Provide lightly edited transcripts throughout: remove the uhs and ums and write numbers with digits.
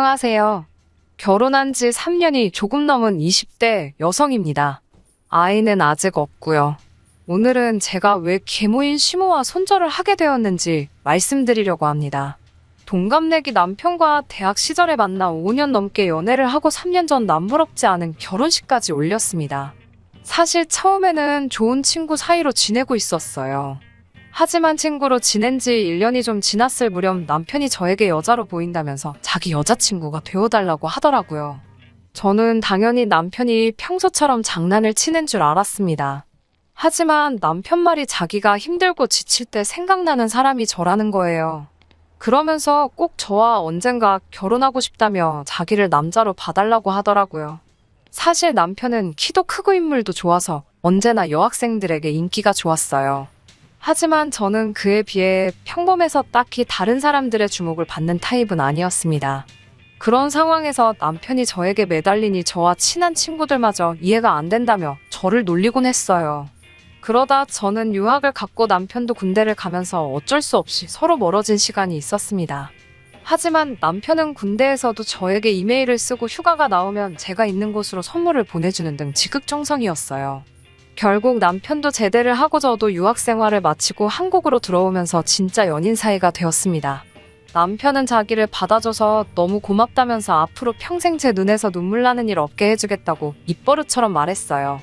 안녕하세요. 결혼한 지 3년이 조금 넘은 20대 여성입니다. 아이는 아직 없고요. 오늘은 제가 왜 계모인 시모와 손절을 하게 되었는지 말씀드리려고 합니다. 동갑내기 남편과 대학 시절에 만나 5년 넘게 연애를 하고 3년 전 남부럽지 않은 결혼식까지 올렸습니다. 사실 처음에는 좋은 친구 사이로 지내고 있었어요. 하지만 친구로 지낸 지 1년이 좀 지났을 무렵 남편이 저에게 여자로 보인다면서 자기 여자친구가 되어달라고 하더라고요. 저는 당연히 남편이 평소처럼 장난을 치는 줄 알았습니다. 하지만 남편 말이 자기가 힘들고 지칠 때 생각나는 사람이 저라는 거예요. 그러면서 꼭 저와 언젠가 결혼하고 싶다며 자기를 남자로 봐달라고 하더라고요. 사실 남편은 키도 크고 인물도 좋아서 언제나 여학생들에게 인기가 좋았어요. 하지만 저는 그에 비해 평범해서 딱히 다른 사람들의 주목을 받는 타입은 아니었습니다. 그런 상황에서 남편이 저에게 매달리니 저와 친한 친구들마저 이해가 안 된다며 저를 놀리곤 했어요. 그러다 저는 유학을 갔고 남편도 군대를 가면서 어쩔 수 없이 서로 멀어진 시간이 있었습니다. 하지만 남편은 군대에서도 저에게 이메일을 쓰고 휴가가 나오면 제가 있는 곳으로 선물을 보내주는 등 지극정성이었어요. 결국 남편도 제대를 하고 저도 유학 생활을 마치고 한국으로 들어오면서 진짜 연인 사이가 되었습니다. 남편은 자기를 받아줘서 너무 고맙다면서 앞으로 평생 제 눈에서 눈물 나는 일 없게 해주겠다고 입버릇처럼 말했어요.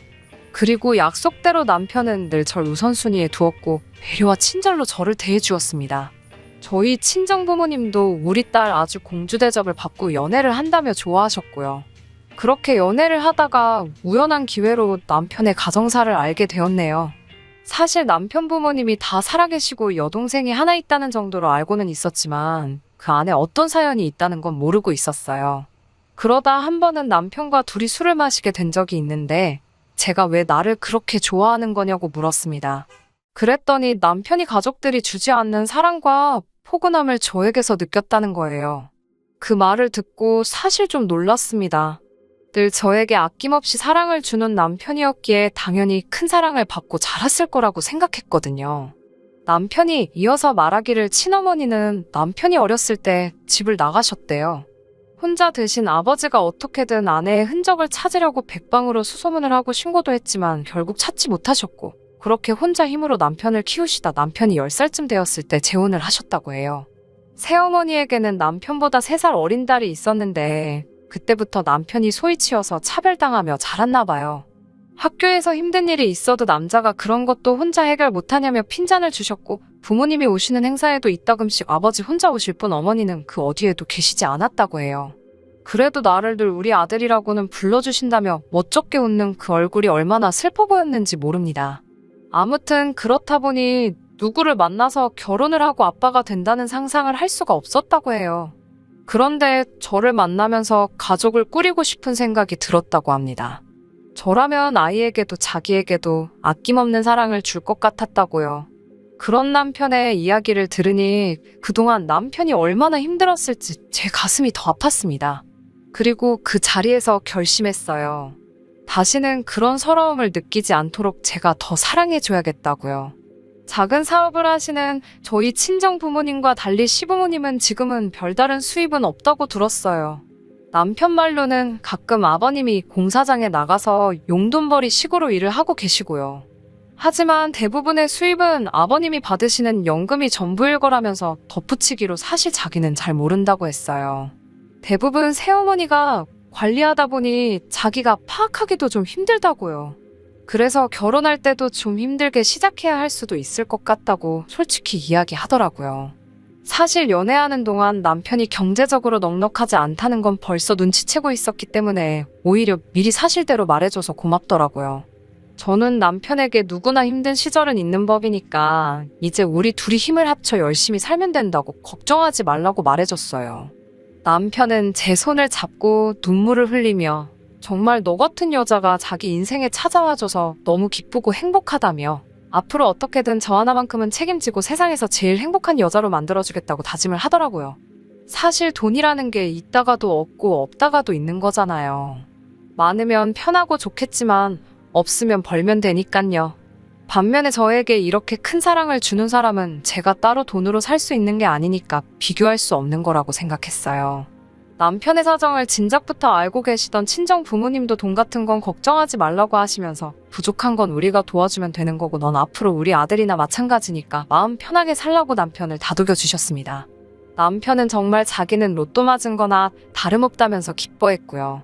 그리고 약속대로 남편은 늘 절 우선순위에 두었고 배려와 친절로 저를 대해주었습니다. 저희 친정부모님도 우리 딸 아주 공주 대접을 받고 연애를 한다며 좋아하셨고요. 그렇게 연애를 하다가 우연한 기회로 남편의 가정사를 알게 되었네요. 사실 남편 부모님이 다 살아계시고 여동생이 하나 있다는 정도로 알고는 있었지만 그 안에 어떤 사연이 있다는 건 모르고 있었어요. 그러다 한 번은 남편과 둘이 술을 마시게 된 적이 있는데 제가 왜 나를 그렇게 좋아하는 거냐고 물었습니다. 그랬더니 남편이 가족들이 주지 않는 사랑과 포근함을 저에게서 느꼈다는 거예요. 그 말을 듣고 사실 좀 놀랐습니다. 늘 저에게 아낌없이 사랑을 주는 남편이었기에 당연히 큰 사랑을 받고 자랐을 거라고 생각했거든요. 남편이 이어서 말하기를 친어머니는 남편이 어렸을 때 집을 나가셨대요. 혼자 드신 아버지가 어떻게든 아내의 흔적을 찾으려고 백방으로 수소문을 하고 신고도 했지만 결국 찾지 못하셨고 그렇게 혼자 힘으로 남편을 키우시다 남편이 10살쯤 되었을 때 재혼을 하셨다고 해요. 새어머니에게는 남편보다 3살 어린 딸이 있었는데 그때부터 남편이 소이치여서 차별당하며 자랐나 봐요. 학교에서 힘든 일이 있어도 남자가 그런 것도 혼자 해결 못하냐며 핀잔을 주셨고 부모님이 오시는 행사에도 이따금씩 아버지 혼자 오실 뿐 어머니는 그 어디에도 계시지 않았다고 해요. 그래도 나를 늘 우리 아들이라고는 불러주신다며 멋쩍게 웃는 그 얼굴이 얼마나 슬퍼 보였는지 모릅니다. 아무튼 그렇다 보니 누구를 만나서 결혼을 하고 아빠가 된다는 상상을 할 수가 없었다고 해요. 그런데 저를 만나면서 가족을 꾸리고 싶은 생각이 들었다고 합니다. 저라면 아이에게도 자기에게도 아낌없는 사랑을 줄 것 같았다고요. 그런 남편의 이야기를 들으니 그동안 남편이 얼마나 힘들었을지 제 가슴이 더 아팠습니다. 그리고 그 자리에서 결심했어요. 다시는 그런 서러움을 느끼지 않도록 제가 더 사랑해줘야겠다고요. 작은 사업을 하시는 저희 친정 부모님과 달리 시부모님은 지금은 별다른 수입은 없다고 들었어요. 남편 말로는 가끔 아버님이 공사장에 나가서 용돈벌이 식으로 일을 하고 계시고요. 하지만 대부분의 수입은 아버님이 받으시는 연금이 전부일 거라면서 덧붙이기로 사실 자기는 잘 모른다고 했어요. 대부분 새어머니가 관리하다 보니 자기가 파악하기도 좀 힘들다고요. 그래서 결혼할 때도 좀 힘들게 시작해야 할 수도 있을 것 같다고 솔직히 이야기하더라고요. 사실 연애하는 동안 남편이 경제적으로 넉넉하지 않다는 건 벌써 눈치채고 있었기 때문에 오히려 미리 사실대로 말해줘서 고맙더라고요. 저는 남편에게 누구나 힘든 시절은 있는 법이니까 이제 우리 둘이 힘을 합쳐 열심히 살면 된다고 걱정하지 말라고 말해줬어요. 남편은 제 손을 잡고 눈물을 흘리며 정말 너 같은 여자가 자기 인생에 찾아와줘서 너무 기쁘고 행복하다며 앞으로 어떻게든 저 하나만큼은 책임지고 세상에서 제일 행복한 여자로 만들어주겠다고 다짐을 하더라고요. 사실 돈이라는 게 있다가도 없고 없다가도 있는 거잖아요. 많으면 편하고 좋겠지만 없으면 벌면 되니깐요. 반면에 저에게 이렇게 큰 사랑을 주는 사람은 제가 따로 돈으로 살 수 있는 게 아니니까 비교할 수 없는 거라고 생각했어요. 남편의 사정을 진작부터 알고 계시던 친정 부모님도 돈 같은 건 걱정하지 말라고 하시면서 부족한 건 우리가 도와주면 되는 거고 넌 앞으로 우리 아들이나 마찬가지니까 마음 편하게 살라고 남편을 다독여 주셨습니다. 남편은 정말 자기는 로또 맞은 거나 다름없다면서 기뻐했고요.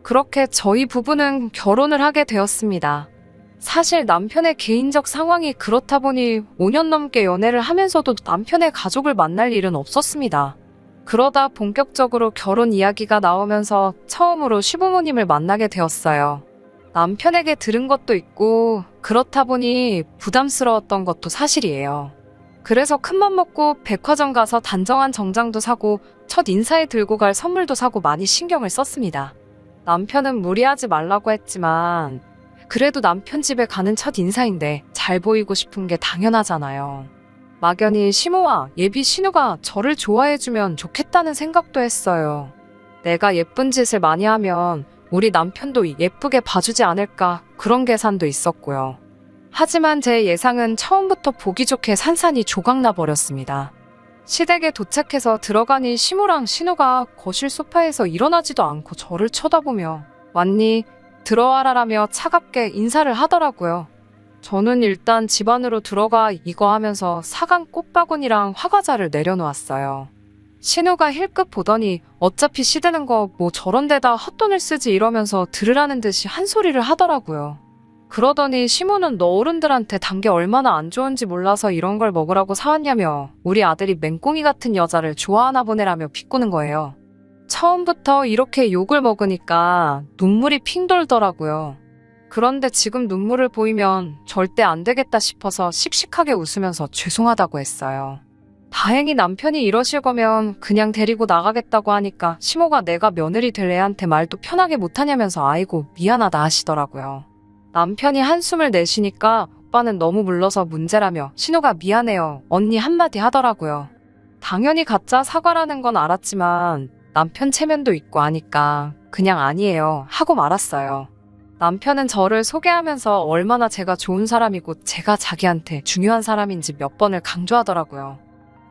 그렇게 저희 부부는 결혼을 하게 되었습니다. 사실 남편의 개인적 상황이 그렇다 보니 5년 넘게 연애를 하면서도 남편의 가족을 만날 일은 없었습니다. 그러다 본격적으로 결혼 이야기가 나오면서 처음으로 시부모님을 만나게 되었어요. 남편에게 들은 것도 있고 그렇다 보니 부담스러웠던 것도 사실이에요. 그래서 큰맘 먹고 백화점 가서 단정한 정장도 사고 첫 인사에 들고 갈 선물도 사고 많이 신경을 썼습니다. 남편은 무리하지 말라고 했지만 그래도 남편 집에 가는 첫 인사인데 잘 보이고 싶은 게 당연하잖아요. 막연히 시모와 예비 신우가 저를 좋아해주면 좋겠다는 생각도 했어요. 내가 예쁜 짓을 많이 하면 우리 남편도 예쁘게 봐주지 않을까 그런 계산도 있었고요. 하지만 제 예상은 처음부터 보기 좋게 산산이 조각나 버렸습니다. 시댁에 도착해서 들어가니 시모랑 신우가 거실 소파에서 일어나지도 않고 저를 쳐다보며 왔니? 들어와라라며 차갑게 인사를 하더라고요. 저는 일단 집 안으로 들어가 이거 하면서 사간 꽃바구니랑 화과자를 내려놓았어요. 신우가 힐끗 보더니 어차피 시드는 거 뭐 저런 데다 헛돈을 쓰지 이러면서 들으라는 듯이 한 소리를 하더라고요. 그러더니 시모는 너 어른들한테 단 게 얼마나 안 좋은지 몰라서 이런 걸 먹으라고 사왔냐며 우리 아들이 맹꽁이 같은 여자를 좋아하나 보내라며 비꼬는 거예요. 처음부터 이렇게 욕을 먹으니까 눈물이 핑 돌더라고요. 그런데 지금 눈물을 보이면 절대 안 되겠다 싶어서 씩씩하게 웃으면서 죄송하다고 했어요. 다행히 남편이 이러실 거면 그냥 데리고 나가겠다고 하니까 시모가 내가 며느리 될 애한테 말도 편하게 못하냐면서 아이고 미안하다 하시더라고요. 남편이 한숨을 내쉬니까 오빠는 너무 물러서 문제라며 신우가 미안해요 언니 한마디 하더라고요. 당연히 가짜 사과라는 건 알았지만 남편 체면도 있고 하니까 그냥 아니에요 하고 말았어요. 남편은 저를 소개하면서 얼마나 제가 좋은 사람이고 제가 자기한테 중요한 사람인지 몇 번을 강조하더라고요.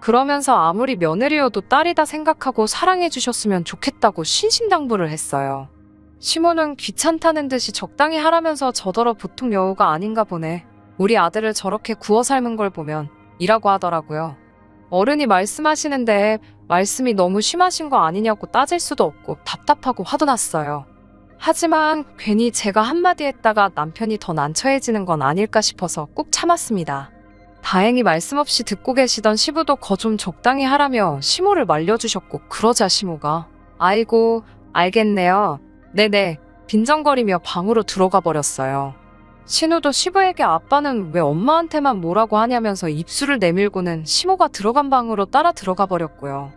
그러면서 아무리 며느리여도 딸이다 생각하고 사랑해 주셨으면 좋겠다고 신신당부를 했어요. 시모는 귀찮다는 듯이 적당히 하라면서 저더러 보통 여우가 아닌가 보네. 우리 아들을 저렇게 구워 삶은 걸 보면 이라고 하더라고요. 어른이 말씀하시는데 말씀이 너무 심하신 거 아니냐고 따질 수도 없고 답답하고 화도 났어요. 하지만 괜히 제가 한마디 했다가 남편이 더 난처해지는 건 아닐까 싶어서 꾹 참았습니다. 다행히 말씀 없이 듣고 계시던 시부도 거 좀 적당히 하라며 시모를 말려주셨고 그러자 시모가 아이고 알겠네요. 네네 빈정거리며 방으로 들어가 버렸어요. 신우도 시부에게 아빠는 왜 엄마한테만 뭐라고 하냐면서 입술을 내밀고는 시모가 들어간 방으로 따라 들어가 버렸고요.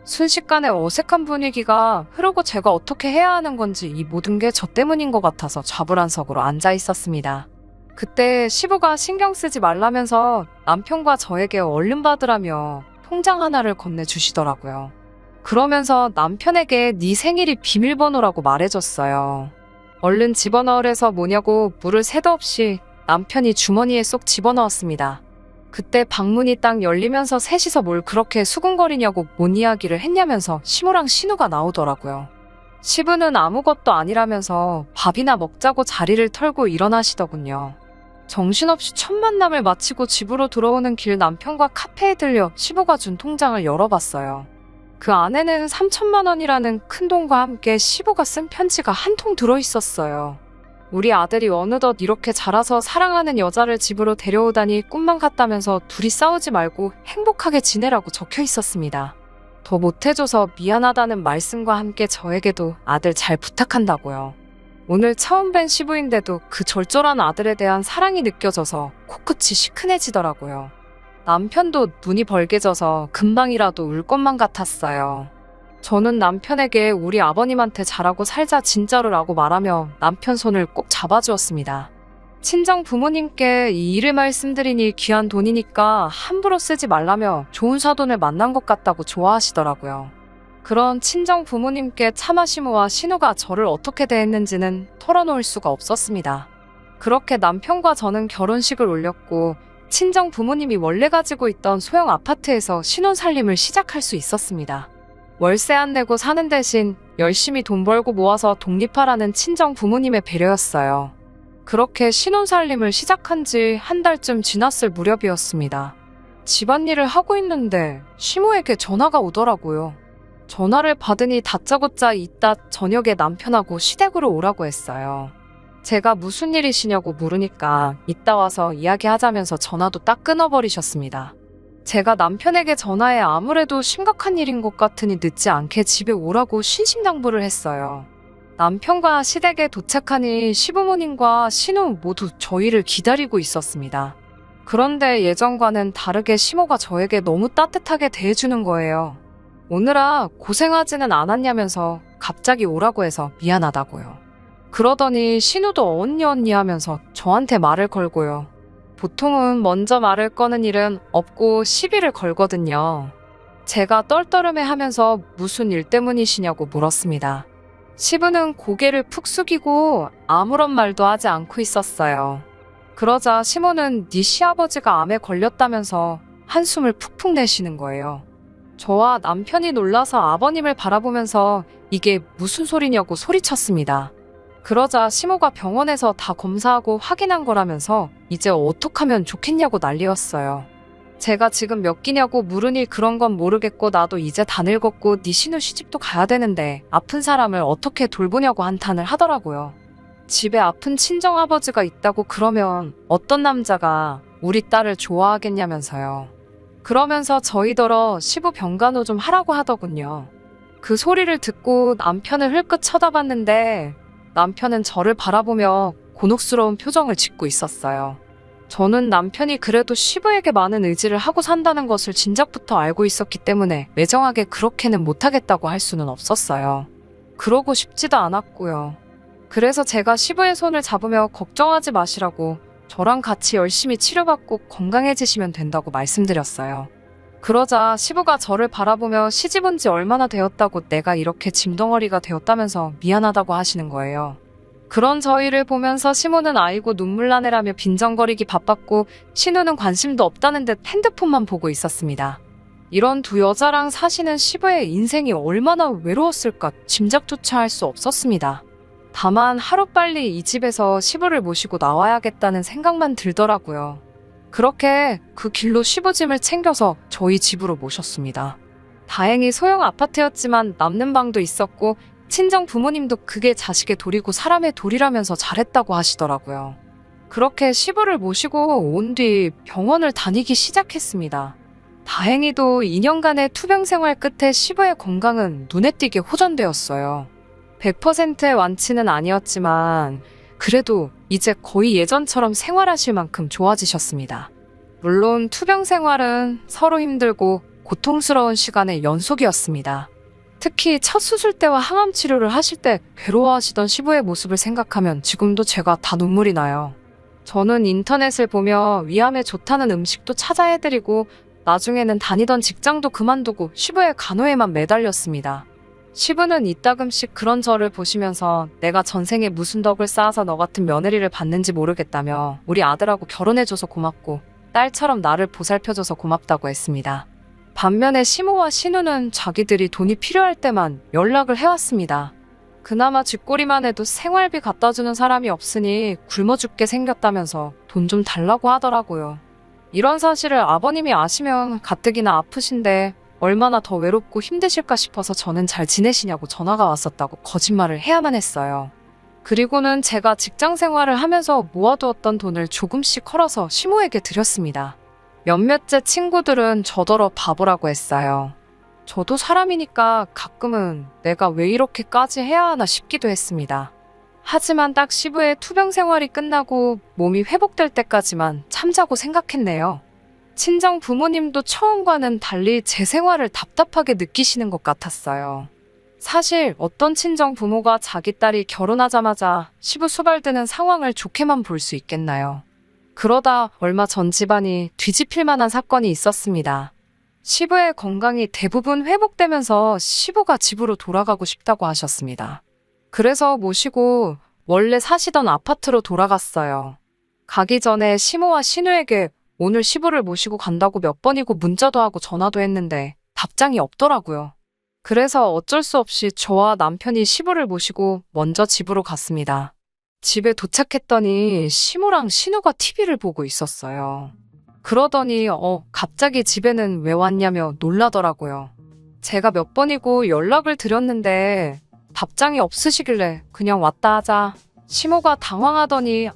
순식간에 어색한 분위기가 흐르고 제가 어떻게 해야 하는 건지 이 모든 게 저 때문인 것 같아서 좌불안석으로 앉아 있었습니다. 그때 시부가 신경 쓰지 말라면서 남편과 저에게 얼른 받으라며 통장 하나를 건네주시더라고요. 그러면서 남편에게 네 생일이 비밀번호라고 말해줬어요. 얼른 집어넣으래서 뭐냐고 물을 새도 없이 남편이 주머니에 쏙 집어넣었습니다. 그때 방문이 딱 열리면서 셋이서 뭘 그렇게 수근거리냐고 뭔 이야기를 했냐면서 시모랑 신우가 나오더라고요. 시부는 아무것도 아니라면서 밥이나 먹자고 자리를 털고 일어나시더군요. 정신없이 첫 만남을 마치고 집으로 들어오는 길 남편과 카페에 들려 시부가 준 통장을 열어봤어요. 그 안에는 3천만 원이라는 큰 돈과 함께 시부가 쓴 편지가 한 통 들어있었어요. 우리 아들이 어느덧 이렇게 자라서 사랑하는 여자를 집으로 데려오다니 꿈만 같다면서 둘이 싸우지 말고 행복하게 지내라고 적혀 있었습니다. 더 못해줘서 미안하다는 말씀과 함께 저에게도 아들 잘 부탁한다고요. 오늘 처음 뵌 시부인데도 그 절절한 아들에 대한 사랑이 느껴져서 코끝이 시큰해지더라고요. 남편도 눈이 벌게져서 금방이라도 울 것만 같았어요. 저는 남편에게 우리 아버님한테 잘하고 살자 진짜로라고 말하며 남편 손을 꼭 잡아주었습니다. 친정 부모님께 이 일을 말씀드리니 귀한 돈이니까 함부로 쓰지 말라며 좋은 사돈을 만난 것 같다고 좋아하시더라고요. 그런 친정 부모님께 차마 시모와 신우가 저를 어떻게 대했는지는 털어놓을 수가 없었습니다. 그렇게 남편과 저는 결혼식을 올렸고 친정 부모님이 원래 가지고 있던 소형 아파트에서 신혼살림을 시작할 수 있었습니다. 월세 안 내고 사는 대신 열심히 돈 벌고 모아서 독립하라는 친정 부모님의 배려였어요. 그렇게 신혼살림을 시작한 지 한 달쯤 지났을 무렵이었습니다. 집안일을 하고 있는데 시모에게 전화가 오더라고요. 전화를 받으니 다짜고짜 이따 저녁에 남편하고 시댁으로 오라고 했어요. 제가 무슨 일이시냐고 물으니까 이따 와서 이야기하자면서 전화도 딱 끊어버리셨습니다. 제가 남편에게 전화해 아무래도 심각한 일인 것 같으니 늦지 않게 집에 오라고 신신당부를 했어요. 남편과 시댁에 도착하니 시부모님과 시누 모두 저희를 기다리고 있었습니다. 그런데 예전과는 다르게 시모가 저에게 너무 따뜻하게 대해주는 거예요. 오느라 고생하지는 않았냐면서 갑자기 오라고 해서 미안하다고요. 그러더니 신우도 언니 하면서 저한테 말을 걸고요. 보통은 먼저 말을 거는 일은 없고 시비를 걸거든요. 제가 떨떠름해하면서 무슨 일 때문이시냐고 물었습니다. 시부는 고개를 푹 숙이고 아무런 말도 하지 않고 있었어요. 그러자 시모는 네 시아버지가 암에 걸렸다면서 한숨을 푹푹 내쉬는 거예요. 저와 남편이 놀라서 아버님을 바라보면서 이게 무슨 소리냐고 소리쳤습니다. 그러자 시모가 병원에서 다 검사하고 확인한 거라면서 이제 어떡하면 좋겠냐고 난리였어요. 제가 지금 몇 끼냐고 물으니 그런 건 모르겠고 나도 이제 다 늙었고 네 신우 시집도 가야 되는데 아픈 사람을 어떻게 돌보냐고 한탄을 하더라고요. 집에 아픈 친정아버지가 있다고 그러면 어떤 남자가 우리 딸을 좋아하겠냐면서요. 그러면서 저희더러 시부 병간호 좀 하라고 하더군요. 그 소리를 듣고 남편을 흘끗 쳐다봤는데 남편은 저를 바라보며 곤혹스러운 표정을 짓고 있었어요. 저는 남편이 그래도 시부에게 많은 의지를 하고 산다는 것을 진작부터 알고 있었기 때문에 매정하게 그렇게는 못하겠다고 할 수는 없었어요. 그러고 싶지도 않았고요. 그래서 제가 시부의 손을 잡으며 걱정하지 마시라고 저랑 같이 열심히 치료받고 건강해지시면 된다고 말씀드렸어요. 그러자 시부가 저를 바라보며 시집 온 지 얼마나 되었다고 내가 이렇게 짐덩어리가 되었다면서 미안하다고 하시는 거예요. 그런 저희를 보면서 시모는 아이고 눈물 나네라며 빈정거리기 바빴고 신우는 관심도 없다는 듯 핸드폰만 보고 있었습니다. 이런 두 여자랑 사시는 시부의 인생이 얼마나 외로웠을까 짐작조차 할 수 없었습니다. 다만 하루빨리 이 집에서 시부를 모시고 나와야겠다는 생각만 들더라고요. 그렇게 그 길로 시부짐을 챙겨서 저희 집으로 모셨습니다. 다행히 소형 아파트였지만 남는 방도 있었고 친정 부모님도 그게 자식의 도리고 사람의 도리라면서 잘했다고 하시더라고요. 그렇게 시부를 모시고 온 뒤 병원을 다니기 시작했습니다. 다행히도 2년간의 투병 생활 끝에 시부의 건강은 눈에 띄게 호전되었어요. 100%의 완치는 아니었지만 그래도 이제 거의 예전처럼 생활하실 만큼 좋아지셨습니다. 물론 투병 생활은 서로 힘들고 고통스러운 시간의 연속이었습니다. 특히 첫 수술 때와 항암 치료를 하실 때 괴로워하시던 시부의 모습을 생각하면 지금도 제가 다 눈물이 나요. 저는 인터넷을 보며 위암에 좋다는 음식도 찾아 해드리고 나중에는 다니던 직장도 그만두고 시부의 간호에만 매달렸습니다. 시부는 이따금씩 그런 저를 보시면서 내가 전생에 무슨 덕을 쌓아서 너 같은 며느리를 받는지 모르겠다며 우리 아들하고 결혼해줘서 고맙고 딸처럼 나를 보살펴줘서 고맙다고 했습니다. 반면에 시모와 신우는 자기들이 돈이 필요할 때만 연락을 해왔습니다. 그나마 쥐꼬리만 해도 생활비 갖다주는 사람이 없으니 굶어 죽게 생겼다면서 돈 좀 달라고 하더라고요. 이런 사실을 아버님이 아시면 가뜩이나 아프신데 얼마나 더 외롭고 힘드실까 싶어서 저는 잘 지내시냐고 전화가 왔었다고 거짓말을 해야만 했어요. 그리고는 제가 직장 생활을 하면서 모아두었던 돈을 조금씩 헐어서 시모에게 드렸습니다. 몇몇째 친구들은 저더러 바보라고 했어요. 저도 사람이니까 가끔은 내가 왜 이렇게까지 해야 하나 싶기도 했습니다. 하지만 딱 시부의 투병 생활이 끝나고 몸이 회복될 때까지만 참자고 생각했네요. 친정 부모님도 처음과는 달리 제 생활을 답답하게 느끼시는 것 같았어요. 사실 어떤 친정 부모가 자기 딸이 결혼하자마자 시부 수발드는 상황을 좋게만 볼 수 있겠나요? 그러다 얼마 전 집안이 뒤집힐 만한 사건이 있었습니다. 시부의 건강이 대부분 회복되면서 시부가 집으로 돌아가고 싶다고 하셨습니다. 그래서 모시고 원래 사시던 아파트로 돌아갔어요. 가기 전에 시모와 신우에게 오늘 시부를 모시고 간다고 몇 번이고 문자도 하고 전화도 했는데 답장이 없더라고요. 그래서 어쩔 수 없이 저와 남편이 시부를 모시고 먼저 집으로 갔습니다. 집에 도착했더니 시모랑 신우가 TV를 보고 있었어요. 그러더니 갑자기 집에는 왜 왔냐며 놀라더라고요. 제가 몇 번이고 연락을 드렸는데 답장이 없으시길래 그냥 왔다 하자. 시모가 당황하더니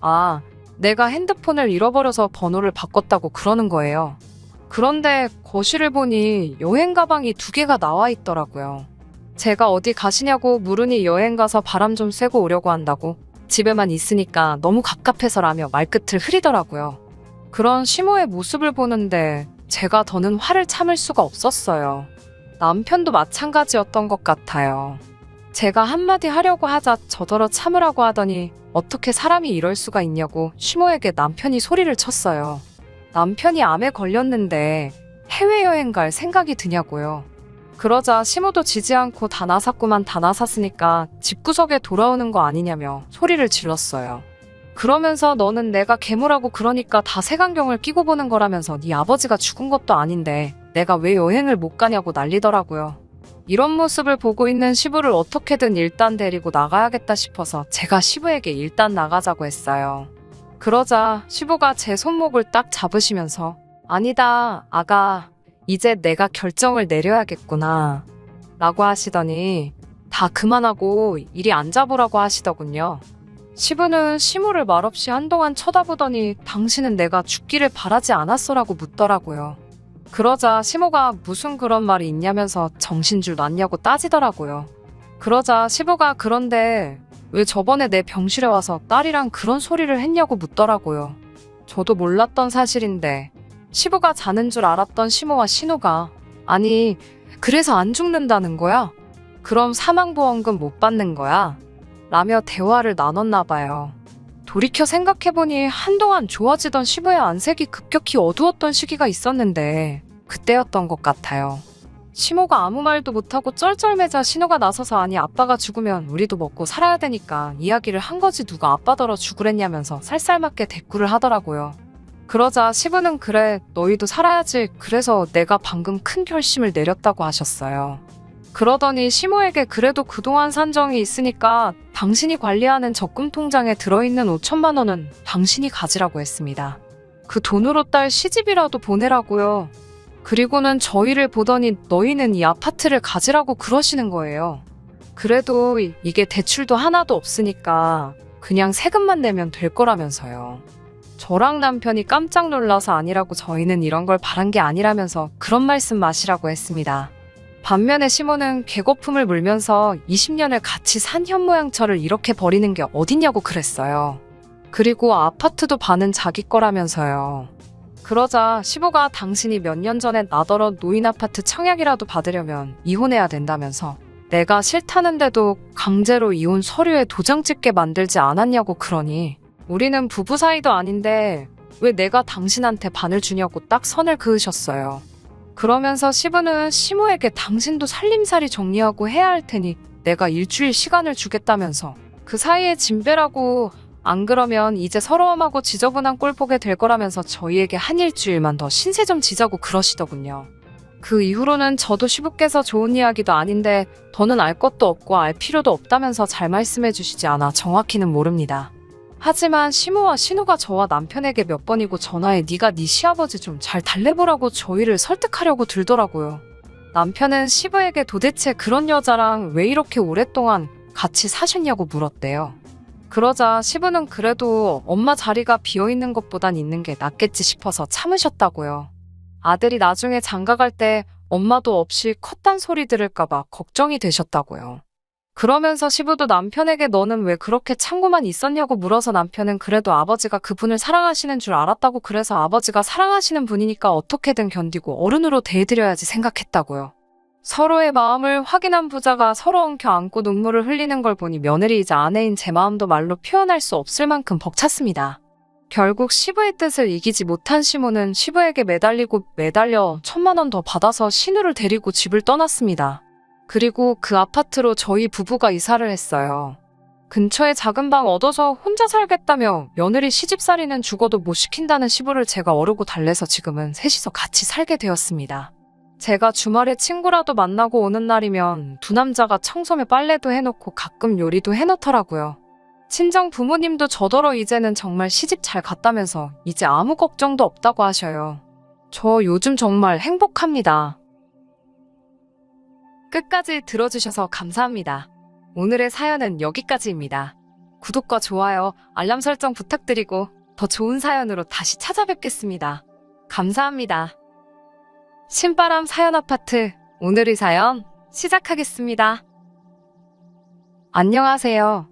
내가 핸드폰을 잃어버려서 번호를 바꿨다고 그러는 거예요. 그런데 거실을 보니 여행 가방이 2개가 나와 있더라고요. 제가 어디 가시냐고 물으니 여행 가서 바람 좀 쐬고 오려고 한다고, 집에만 있으니까 너무 갑갑해서라며 말끝을 흐리더라고요. 그런 시모의 모습을 보는데 제가 더는 화를 참을 수가 없었어요. 남편도 마찬가지였던 것 같아요. 제가 한마디 하려고 하자 저더러 참으라고 하더니 어떻게 사람이 이럴 수가 있냐고 시모에게 남편이 소리를 쳤어요. 남편이 암에 걸렸는데 해외여행 갈 생각이 드냐고요. 그러자 시모도 지지 않고 다 나섰구만, 다 나섰으니까 집구석에 돌아오는 거 아니냐며 소리를 질렀어요. 그러면서 너는 내가 괴물하고 그러니까 다 색안경을 끼고 보는 거라면서 네 아버지가 죽은 것도 아닌데 내가 왜 여행을 못 가냐고 난리더라고요. 이런 모습을 보고 있는 시부를 어떻게든 일단 데리고 나가야겠다 싶어서 제가 시부에게 일단 나가자고 했어요. 그러자 시부가 제 손목을 딱 잡으시면서 아니다, 아가. 이제 내가 결정을 내려야겠구나 라고 하시더니 다 그만하고 이리 앉아보라고 하시더군요. 시부는 시모를 말없이 한동안 쳐다보더니 당신은 내가 죽기를 바라지 않았어라고 묻더라고요. 그러자 시모가 무슨 그런 말이 있냐면서 정신줄 놨냐고 따지더라고요. 그러자 시부가 그런데 왜 저번에 내 병실에 와서 딸이랑 그런 소리를 했냐고 묻더라고요. 저도 몰랐던 사실인데 시부가 자는 줄 알았던 시모와 신우가 아니 그래서 안 죽는다는 거야? 그럼 사망보험금 못 받는 거야? 라며 대화를 나눴나 봐요. 돌이켜 생각해보니 한동안 좋아지던 시부의 안색이 급격히 어두웠던 시기가 있었는데 그때였던 것 같아요. 시모가 아무 말도 못하고 쩔쩔매자 신우가 나서서 아니 아빠가 죽으면 우리도 먹고 살아야 되니까 이야기를 한 거지 누가 아빠더러 죽으랬냐면서 살살맞게 대꾸를 하더라고요. 그러자 시부는 그래 너희도 살아야지 그래서 내가 방금 큰 결심을 내렸다고 하셨어요. 그러더니 시모에게 그래도 그동안 산 정이 있으니까 당신이 관리하는 적금 통장에 들어있는 5천만 원은 당신이 가지라고 했습니다. 그 돈으로 딸 시집이라도 보내라고요. 그리고는 저희를 보더니 너희는 이 아파트를 가지라고 그러시는 거예요. 그래도 이게 대출도 하나도 없으니까 그냥 세금만 내면 될 거라면서요. 저랑 남편이 깜짝 놀라서 아니라고 저희는 이런 걸 바란 게 아니라면서 그런 말씀 마시라고 했습니다. 반면에 시모는 개거품을 물면서 20년을 같이 산 현모양처를 이렇게 버리는 게 어딨냐고 그랬어요. 그리고 아파트도 반은 자기 거라면서요. 그러자 시부가 당신이 몇 년 전에 나더러 노인 아파트 청약이라도 받으려면 이혼해야 된다면서 내가 싫다는데도 강제로 이혼 서류에 도장 찍게 만들지 않았냐고 그러니 우리는 부부 사이도 아닌데 왜 내가 당신한테 반을 주냐고 딱 선을 그으셨어요. 그러면서 시부는 시모에게 당신도 살림살이 정리하고 해야 할 테니 내가 일주일 시간을 주겠다면서 그 사이에 짐 빼라고 안 그러면 이제 서러움하고 지저분한 꼴 보게 될 거라면서 저희에게 한 일주일만 더 신세 좀 지자고 그러시더군요. 그 이후로는 저도 시부께서 좋은 이야기도 아닌데 더는 알 것도 없고 알 필요도 없다면서 잘 말씀해 주시지 않아 정확히는 모릅니다. 하지만 시모와 신우가 저와 남편에게 몇 번이고 전화해 네가 네 시아버지 좀 잘 달래보라고 저희를 설득하려고 들더라고요. 남편은 시부에게 도대체 그런 여자랑 왜 이렇게 오랫동안 같이 사셨냐고 물었대요. 그러자 시부는 그래도 엄마 자리가 비어있는 것보단 있는 게 낫겠지 싶어서 참으셨다고요. 아들이 나중에 장가갈 때 엄마도 없이 컸단 소리 들을까봐 걱정이 되셨다고요. 그러면서 시부도 남편에게 너는 왜 그렇게 참고만 있었냐고 물어서 남편은 그래도 아버지가 그분을 사랑하시는 줄 알았다고 그래서 아버지가 사랑하시는 분이니까 어떻게든 견디고 어른으로 대해드려야지 생각했다고요. 서로의 마음을 확인한 부자가 서로 엉켜 안고 눈물을 흘리는 걸 보니 며느리이자 아내인 제 마음도 말로 표현할 수 없을 만큼 벅찼습니다. 결국 시부의 뜻을 이기지 못한 시모는 시부에게 매달려 1,000만 원 더 받아서 신우를 데리고 집을 떠났습니다. 그리고 그 아파트로 저희 부부가 이사를 했어요. 근처에 작은 방 얻어서 혼자 살겠다며 며느리 시집살이는 죽어도 못 시킨다는 시부를 제가 어르고 달래서 지금은 셋이서 같이 살게 되었습니다. 제가 주말에 친구라도 만나고 오는 날이면 두 남자가 청소며 빨래도 해놓고 가끔 요리도 해놓더라고요. 친정 부모님도 저더러 이제는 정말 시집 잘 갔다면서 이제 아무 걱정도 없다고 하셔요. 저 요즘 정말 행복합니다. 끝까지 들어주셔서 감사합니다. 오늘의 사연은 여기까지입니다. 구독과 좋아요, 알람 설정 부탁드리고 더 좋은 사연으로 다시 찾아뵙겠습니다. 감사합니다. 신바람 사연 아파트, 오늘의 사연 시작하겠습니다. 안녕하세요.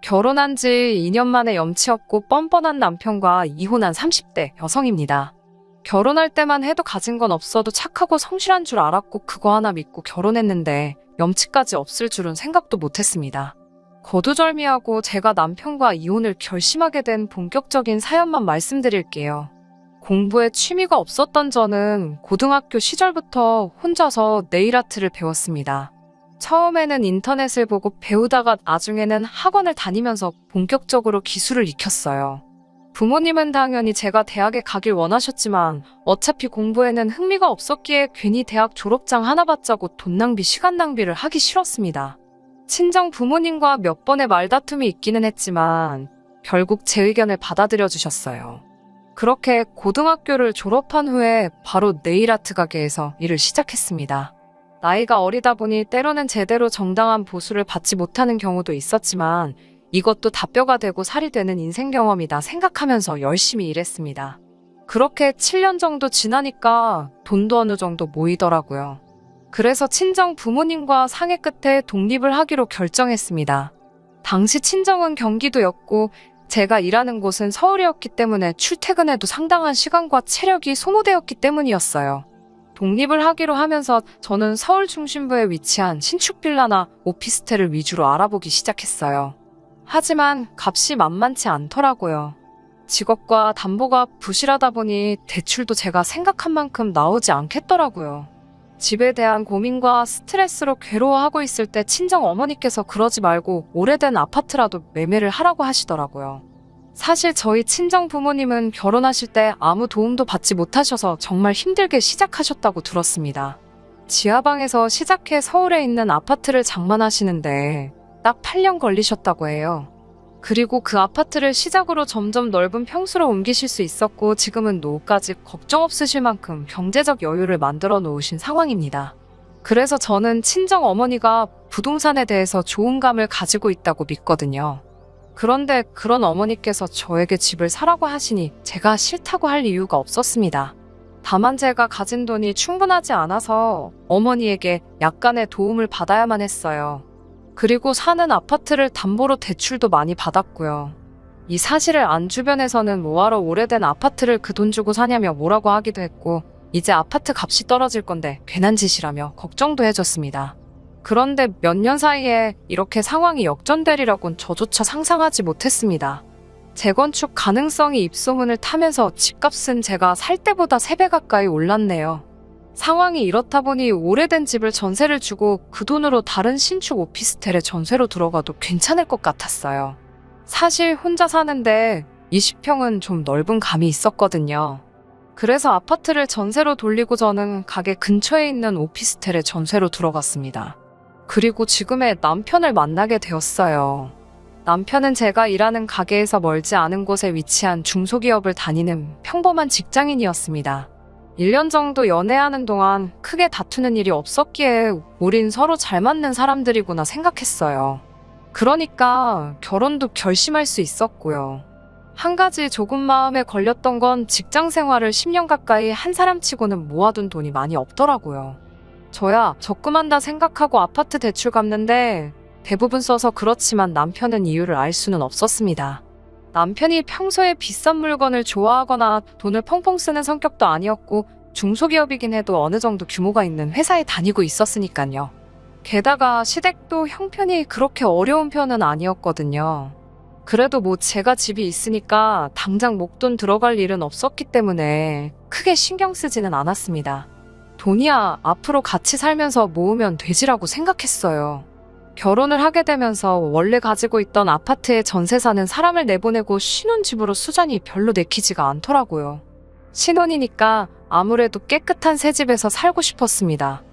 결혼한 지 2년 만에 염치 없고 뻔뻔한 남편과 이혼한 30대 여성입니다. 결혼할 때만 해도 가진 건 없어도 착하고 성실한 줄 알았고 그거 하나 믿고 결혼했는데 염치까지 없을 줄은 생각도 못했습니다. 거두절미하고 제가 남편과 이혼을 결심하게 된 본격적인 사연만 말씀드릴게요. 공부에 취미가 없었던 저는 고등학교 시절부터 혼자서 네일아트를 배웠습니다. 처음에는 인터넷을 보고 배우다가 나중에는 학원을 다니면서 본격적으로 기술을 익혔어요. 부모님은 당연히 제가 대학에 가길 원하셨지만 어차피 공부에는 흥미가 없었기에 괜히 대학 졸업장 하나 받자고 돈 낭비, 시간 낭비를 하기 싫었습니다. 친정 부모님과 몇 번의 말다툼이 있기는 했지만 결국 제 의견을 받아들여 주셨어요. 그렇게 고등학교를 졸업한 후에 바로 네일아트 가게에서 일을 시작했습니다. 나이가 어리다 보니 때로는 제대로 정당한 보수를 받지 못하는 경우도 있었지만 이것도 다 뼈가 되고 살이 되는 인생 경험이다 생각하면서 열심히 일했습니다. 그렇게 7년 정도 지나니까 돈도 어느 정도 모이더라고요. 그래서 친정 부모님과 상의 끝에 독립을 하기로 결정했습니다. 당시 친정은 경기도였고 제가 일하는 곳은 서울이었기 때문에 출퇴근에도 상당한 시간과 체력이 소모되었기 때문이었어요. 독립을 하기로 하면서 저는 서울 중심부에 위치한 신축 빌라나 오피스텔을 위주로 알아보기 시작했어요. 하지만 값이 만만치 않더라고요. 직업과 담보가 부실하다 보니 대출도 제가 생각한 만큼 나오지 않겠더라고요. 집에 대한 고민과 스트레스로 괴로워하고 있을 때 친정 어머니께서 그러지 말고 오래된 아파트라도 매매를 하라고 하시더라고요. 사실 저희 친정 부모님은 결혼하실 때 아무 도움도 받지 못하셔서 정말 힘들게 시작하셨다고 들었습니다. 지하방에서 시작해 서울에 있는 아파트를 장만하시는데 딱 8년 걸리셨다고 해요. 그리고 그 아파트를 시작으로 점점 넓은 평수로 옮기실 수 있었고 지금은 노후까지 걱정 없으실 만큼 경제적 여유를 만들어 놓으신 상황입니다. 그래서 저는 친정 어머니가 부동산에 대해서 좋은 감을 가지고 있다고 믿거든요. 그런데 그런 어머니께서 저에게 집을 사라고 하시니 제가 싫다고 할 이유가 없었습니다. 다만 제가 가진 돈이 충분하지 않아서 어머니에게 약간의 도움을 받아야만 했어요. 그리고 사는 아파트를 담보로 대출도 많이 받았고요. 이 사실을 안 주변에서는 뭐하러 오래된 아파트를 그 돈 주고 사냐며 뭐라고 하기도 했고 이제 아파트 값이 떨어질 건데 괜한 짓이라며 걱정도 해줬습니다. 그런데 몇 년 사이에 이렇게 상황이 역전되리라곤 저조차 상상하지 못했습니다. 재건축 가능성이 입소문을 타면서 집값은 제가 살 때보다 3배 가까이 올랐네요. 상황이 이렇다 보니 오래된 집을 전세를 주고 그 돈으로 다른 신축 오피스텔에 전세로 들어가도 괜찮을 것 같았어요. 사실 혼자 사는데 20평은 좀 넓은 감이 있었거든요. 그래서 아파트를 전세로 돌리고 저는 가게 근처에 있는 오피스텔에 전세로 들어갔습니다. 그리고 지금의 남편을 만나게 되었어요. 남편은 제가 일하는 가게에서 멀지 않은 곳에 위치한 중소기업을 다니는 평범한 직장인이었습니다. 1년 정도 연애하는 동안 크게 다투는 일이 없었기에 우린 서로 잘 맞는 사람들이구나 생각했어요. 그러니까 결혼도 결심할 수 있었고요. 한 가지 조금 마음에 걸렸던 건 직장 생활을 10년 가까이 한 사람치고는 모아둔 돈이 많이 없더라고요. 저야 적금한다 생각하고 아파트 대출 갚는데 대부분 써서 그렇지만 남편은 이유를 알 수는 없었습니다. 남편이 평소에 비싼 물건을 좋아하거나 돈을 펑펑 쓰는 성격도 아니었고 중소기업이긴 해도 어느 정도 규모가 있는 회사에 다니고 있었으니까요. 게다가 시댁도 형편이 그렇게 어려운 편은 아니었거든요. 그래도 뭐 제가 집이 있으니까 당장 목돈 들어갈 일은 없었기 때문에 크게 신경 쓰지는 않았습니다. 돈이야 앞으로 같이 살면서 모으면 되지라고 생각했어요. 결혼을 하게 되면서 원래 가지고 있던 아파트에 전세 사는 사람을 내보내고 신혼집으로 수잔이 별로 내키지가 않더라고요. 신혼이니까 아무래도 깨끗한 새 집에서 살고 싶었습니다.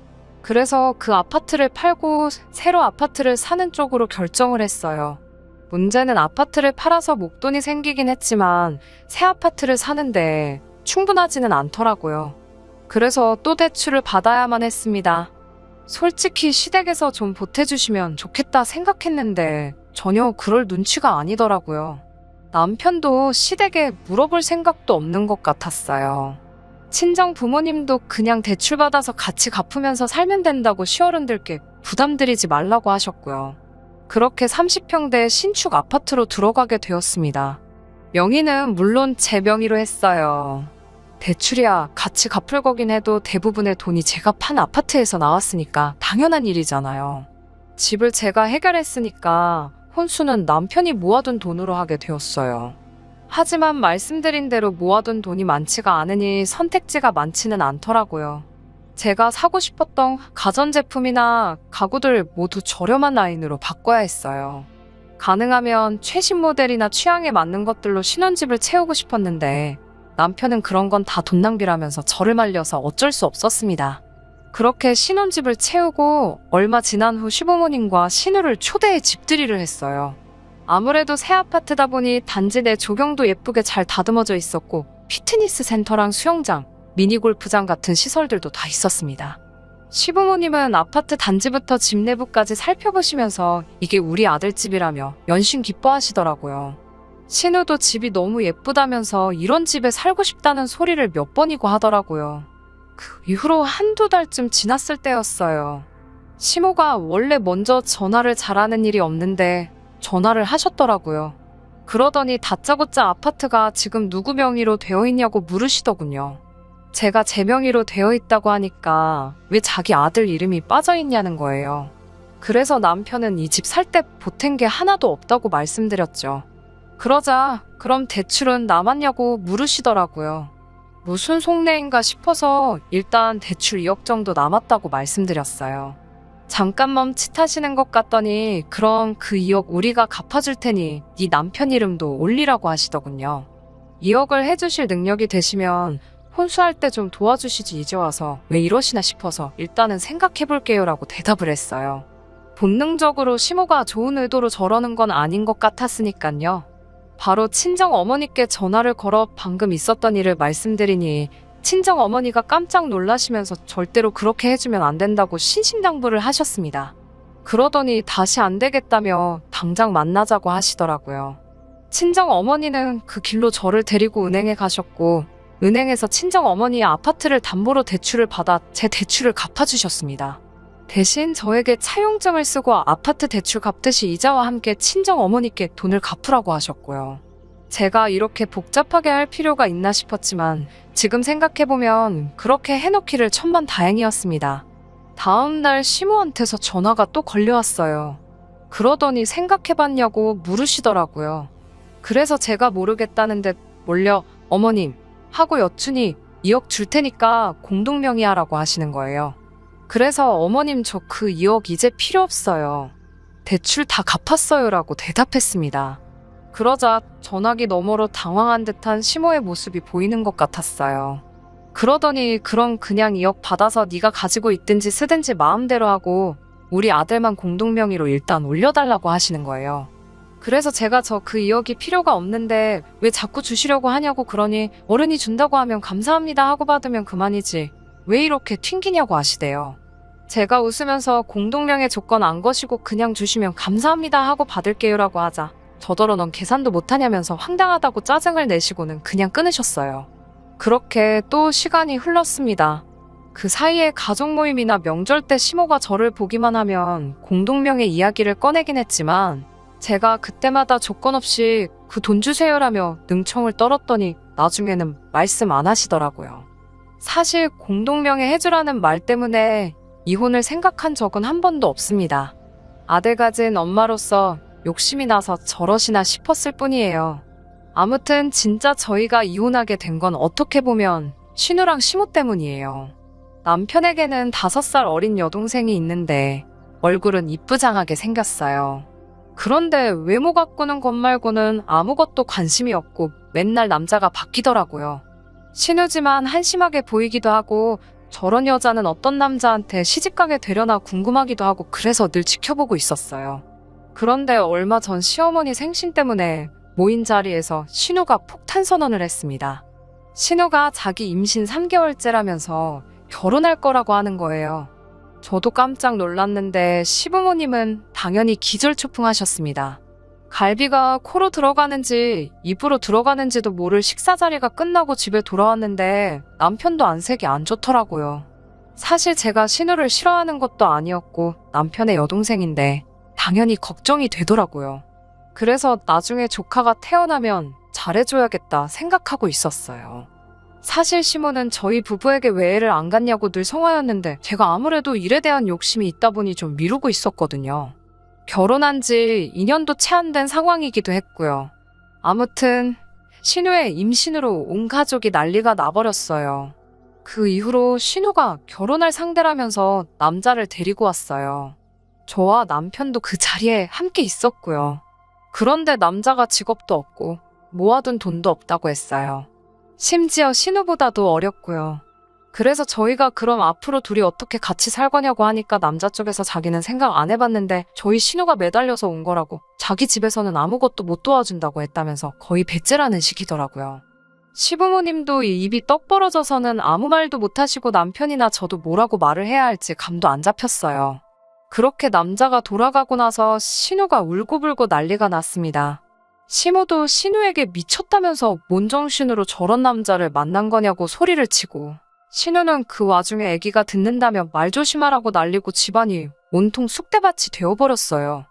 그래서 그 아파트를 팔고 새로 아파트를 사는 쪽으로 결정을 했어요. 문제는 아파트를 팔아서 목돈이 생기긴 했지만 새 아파트를 사는데 충분하지는 않더라고요. 그래서 또 대출을 받아야만 했습니다. 솔직히 시댁에서 좀 보태주시면 좋겠다 생각했는데 전혀 그럴 눈치가 아니더라고요. 남편도 시댁에 물어볼 생각도 없는 것 같았어요. 친정 부모님도 그냥 대출받아서 같이 갚으면서 살면 된다고 시어른들께 부담드리지 말라고 하셨고요. 그렇게 30평대 신축 아파트로 들어가게 되었습니다. 명의는 물론 제 명의로 했어요. 대출이야 같이 갚을 거긴 해도 대부분의 돈이 제가 판 아파트에서 나왔으니까 당연한 일이잖아요. 집을 제가 해결했으니까 혼수는 남편이 모아둔 돈으로 하게 되었어요. 하지만 말씀드린 대로 모아둔 돈이 많지가 않으니 선택지가 많지는 않더라고요. 제가 사고 싶었던 가전제품이나 가구들 모두 저렴한 라인으로 바꿔야 했어요. 가능하면 최신 모델이나 취향에 맞는 것들로 신혼집을 채우고 싶었는데 남편은 그런 건 다 돈 낭비라면서 저를 말려서 어쩔 수 없었습니다. 그렇게 신혼집을 채우고 얼마 지난 후 시부모님과 신우를 초대해 집들이를 했어요. 아무래도 새 아파트다 보니 단지 내 조경도 예쁘게 잘 다듬어져 있었고 피트니스 센터랑 수영장, 미니골프장 같은 시설들도 다 있었습니다. 시부모님은 아파트 단지부터 집 내부까지 살펴보시면서 이게 우리 아들 집이라며 연신 기뻐하시더라고요. 신우도 집이 너무 예쁘다면서 이런 집에 살고 싶다는 소리를 몇 번이고 하더라고요. 그 이후로 한두 달쯤 지났을 때였어요. 시모가 원래 먼저 전화를 잘하는 일이 없는데 전화를 하셨더라고요. 그러더니 다짜고짜 아파트가 지금 누구 명의로 되어 있냐고 물으시더군요. 제가 제 명의로 되어 있다고 하니까 왜 자기 아들 이름이 빠져 있냐는 거예요. 그래서 남편은 이 집 살 때 보탠 게 하나도 없다고 말씀드렸죠. 그러자 그럼 대출은 남았냐고 물으시더라고요. 무슨 속내인가 싶어서 일단 대출 2억 정도 남았다고 말씀드렸어요. 잠깐 멈칫하시는 것 같더니 그럼 그 2억 우리가 갚아줄 테니 네 남편 이름도 올리라고 하시더군요. 2억을 해주실 능력이 되시면 혼수할 때 좀 도와주시지 이제 와서 왜 이러시나 싶어서 일단은 생각해볼게요 라고 대답을 했어요. 본능적으로 시모가 좋은 의도로 저러는 건 아닌 것 같았으니깐요. 바로 친정 어머니께 전화를 걸어 방금 있었던 일을 말씀드리니 친정 어머니가 깜짝 놀라시면서 절대로 그렇게 해주면 안 된다고 신신당부를 하셨습니다. 그러더니 다시 안 되겠다며 당장 만나자고 하시더라고요. 친정 어머니는 그 길로 저를 데리고 은행에 가셨고 은행에서 친정 어머니의 아파트를 담보로 대출을 받아 제 대출을 갚아주셨습니다. 대신 저에게 차용증을 쓰고 아파트 대출 갚듯이 이자와 함께 친정 어머니께 돈을 갚으라고 하셨고요. 제가 이렇게 복잡하게 할 필요가 있나 싶었지만 지금 생각해보면 그렇게 해놓기를 천만다행이었습니다. 다음 날 시모한테서 전화가 또 걸려왔어요. 그러더니 생각해봤냐고 물으시더라고요. 그래서 제가 모르겠다는데 몰려 어머님 하고 여쭈니 2억 줄 테니까 공동명의하라고 하시는 거예요. 그래서 어머님 저 그 2억 이제 필요 없어요. 대출 다 갚았어요 라고 대답했습니다. 그러자 전화기 너머로 당황한 듯한 시모의 모습이 보이는 것 같았어요. 그러더니 그럼 그냥 2억 받아서 네가 가지고 있든지 쓰든지 마음대로 하고 우리 아들만 공동명의로 일단 올려달라고 하시는 거예요. 그래서 제가 저 그 2억이 필요가 없는데 왜 자꾸 주시려고 하냐고 그러니 어른이 준다고 하면 감사합니다 하고 받으면 그만이지 왜 이렇게 튕기냐고 하시대요. 제가 웃으면서 공동명의 조건 안 거시고 그냥 주시면 감사합니다 하고 받을게요 라고 하자 저더러 넌 계산도 못하냐면서 황당하다고 짜증을 내시고는 그냥 끊으셨어요. 그렇게 또 시간이 흘렀습니다. 그 사이에 가족 모임이나 명절 때 시모가 저를 보기만 하면 공동명의 이야기를 꺼내긴 했지만 제가 그때마다 조건 없이 그 돈 주세요라며 능청을 떨었더니 나중에는 말씀 안 하시더라고요. 사실 공동명의 해주라는 말 때문에 이혼을 생각한 적은 한 번도 없습니다. 아들 가진 엄마로서 욕심이 나서 저러시나 싶었을 뿐이에요. 아무튼 진짜 저희가 이혼하게 된 건 어떻게 보면 신우랑 시모 때문이에요. 남편에게는 5살 어린 여동생이 있는데 얼굴은 이쁘장하게 생겼어요. 그런데 외모 가꾸는 것 말고는 아무것도 관심이 없고 맨날 남자가 바뀌더라고요. 신우지만 한심하게 보이기도 하고 저런 여자는 어떤 남자한테 시집가게 되려나 궁금하기도 하고 그래서 늘 지켜보고 있었어요. 그런데 얼마 전 시어머니 생신 때문에 모인 자리에서 신우가 폭탄 선언을 했습니다. 신우가 자기 임신 3개월째라면서 결혼할 거라고 하는 거예요. 저도 깜짝 놀랐는데 시부모님은 당연히 기절초풍하셨습니다. 갈비가 코로 들어가는지 입으로 들어가는지도 모를 식사 자리가 끝나고 집에 돌아왔는데 남편도 안색이 안 좋더라고요. 사실 제가 신우를 싫어하는 것도 아니었고 남편의 여동생인데 당연히 걱정이 되더라고요. 그래서 나중에 조카가 태어나면 잘해줘야겠다 생각하고 있었어요. 사실 시모는 저희 부부에게 왜 애를 안 갖냐고 늘 성화였는데 제가 아무래도 일에 대한 욕심이 있다 보니 좀 미루고 있었거든요. 결혼한 지 2년도 채 안 된 상황이기도 했고요. 아무튼 신우의 임신으로 온 가족이 난리가 나버렸어요. 그 이후로 신우가 결혼할 상대라면서 남자를 데리고 왔어요. 저와 남편도 그 자리에 함께 있었고요. 그런데 남자가 직업도 없고 모아둔 돈도 없다고 했어요. 심지어 신우보다도 어렸고요. 그래서 저희가 그럼 앞으로 둘이 어떻게 같이 살 거냐고 하니까 남자 쪽에서 자기는 생각 안 해봤는데 저희 신우가 매달려서 온 거라고 자기 집에서는 아무것도 못 도와준다고 했다면서 거의 배째라는 식이더라고요. 시부모님도 이 입이 떡 벌어져서는 아무 말도 못하시고 남편이나 저도 뭐라고 말을 해야 할지 감도 안 잡혔어요. 그렇게 남자가 돌아가고 나서 신우가 울고불고 난리가 났습니다. 시모도 신우에게 미쳤다면서 뭔 정신으로 저런 남자를 만난 거냐고 소리를 치고 신우는 그 와중에 아기가 듣는다며 말 조심하라고 난리고 집안이 온통 쑥대밭이 되어버렸어요.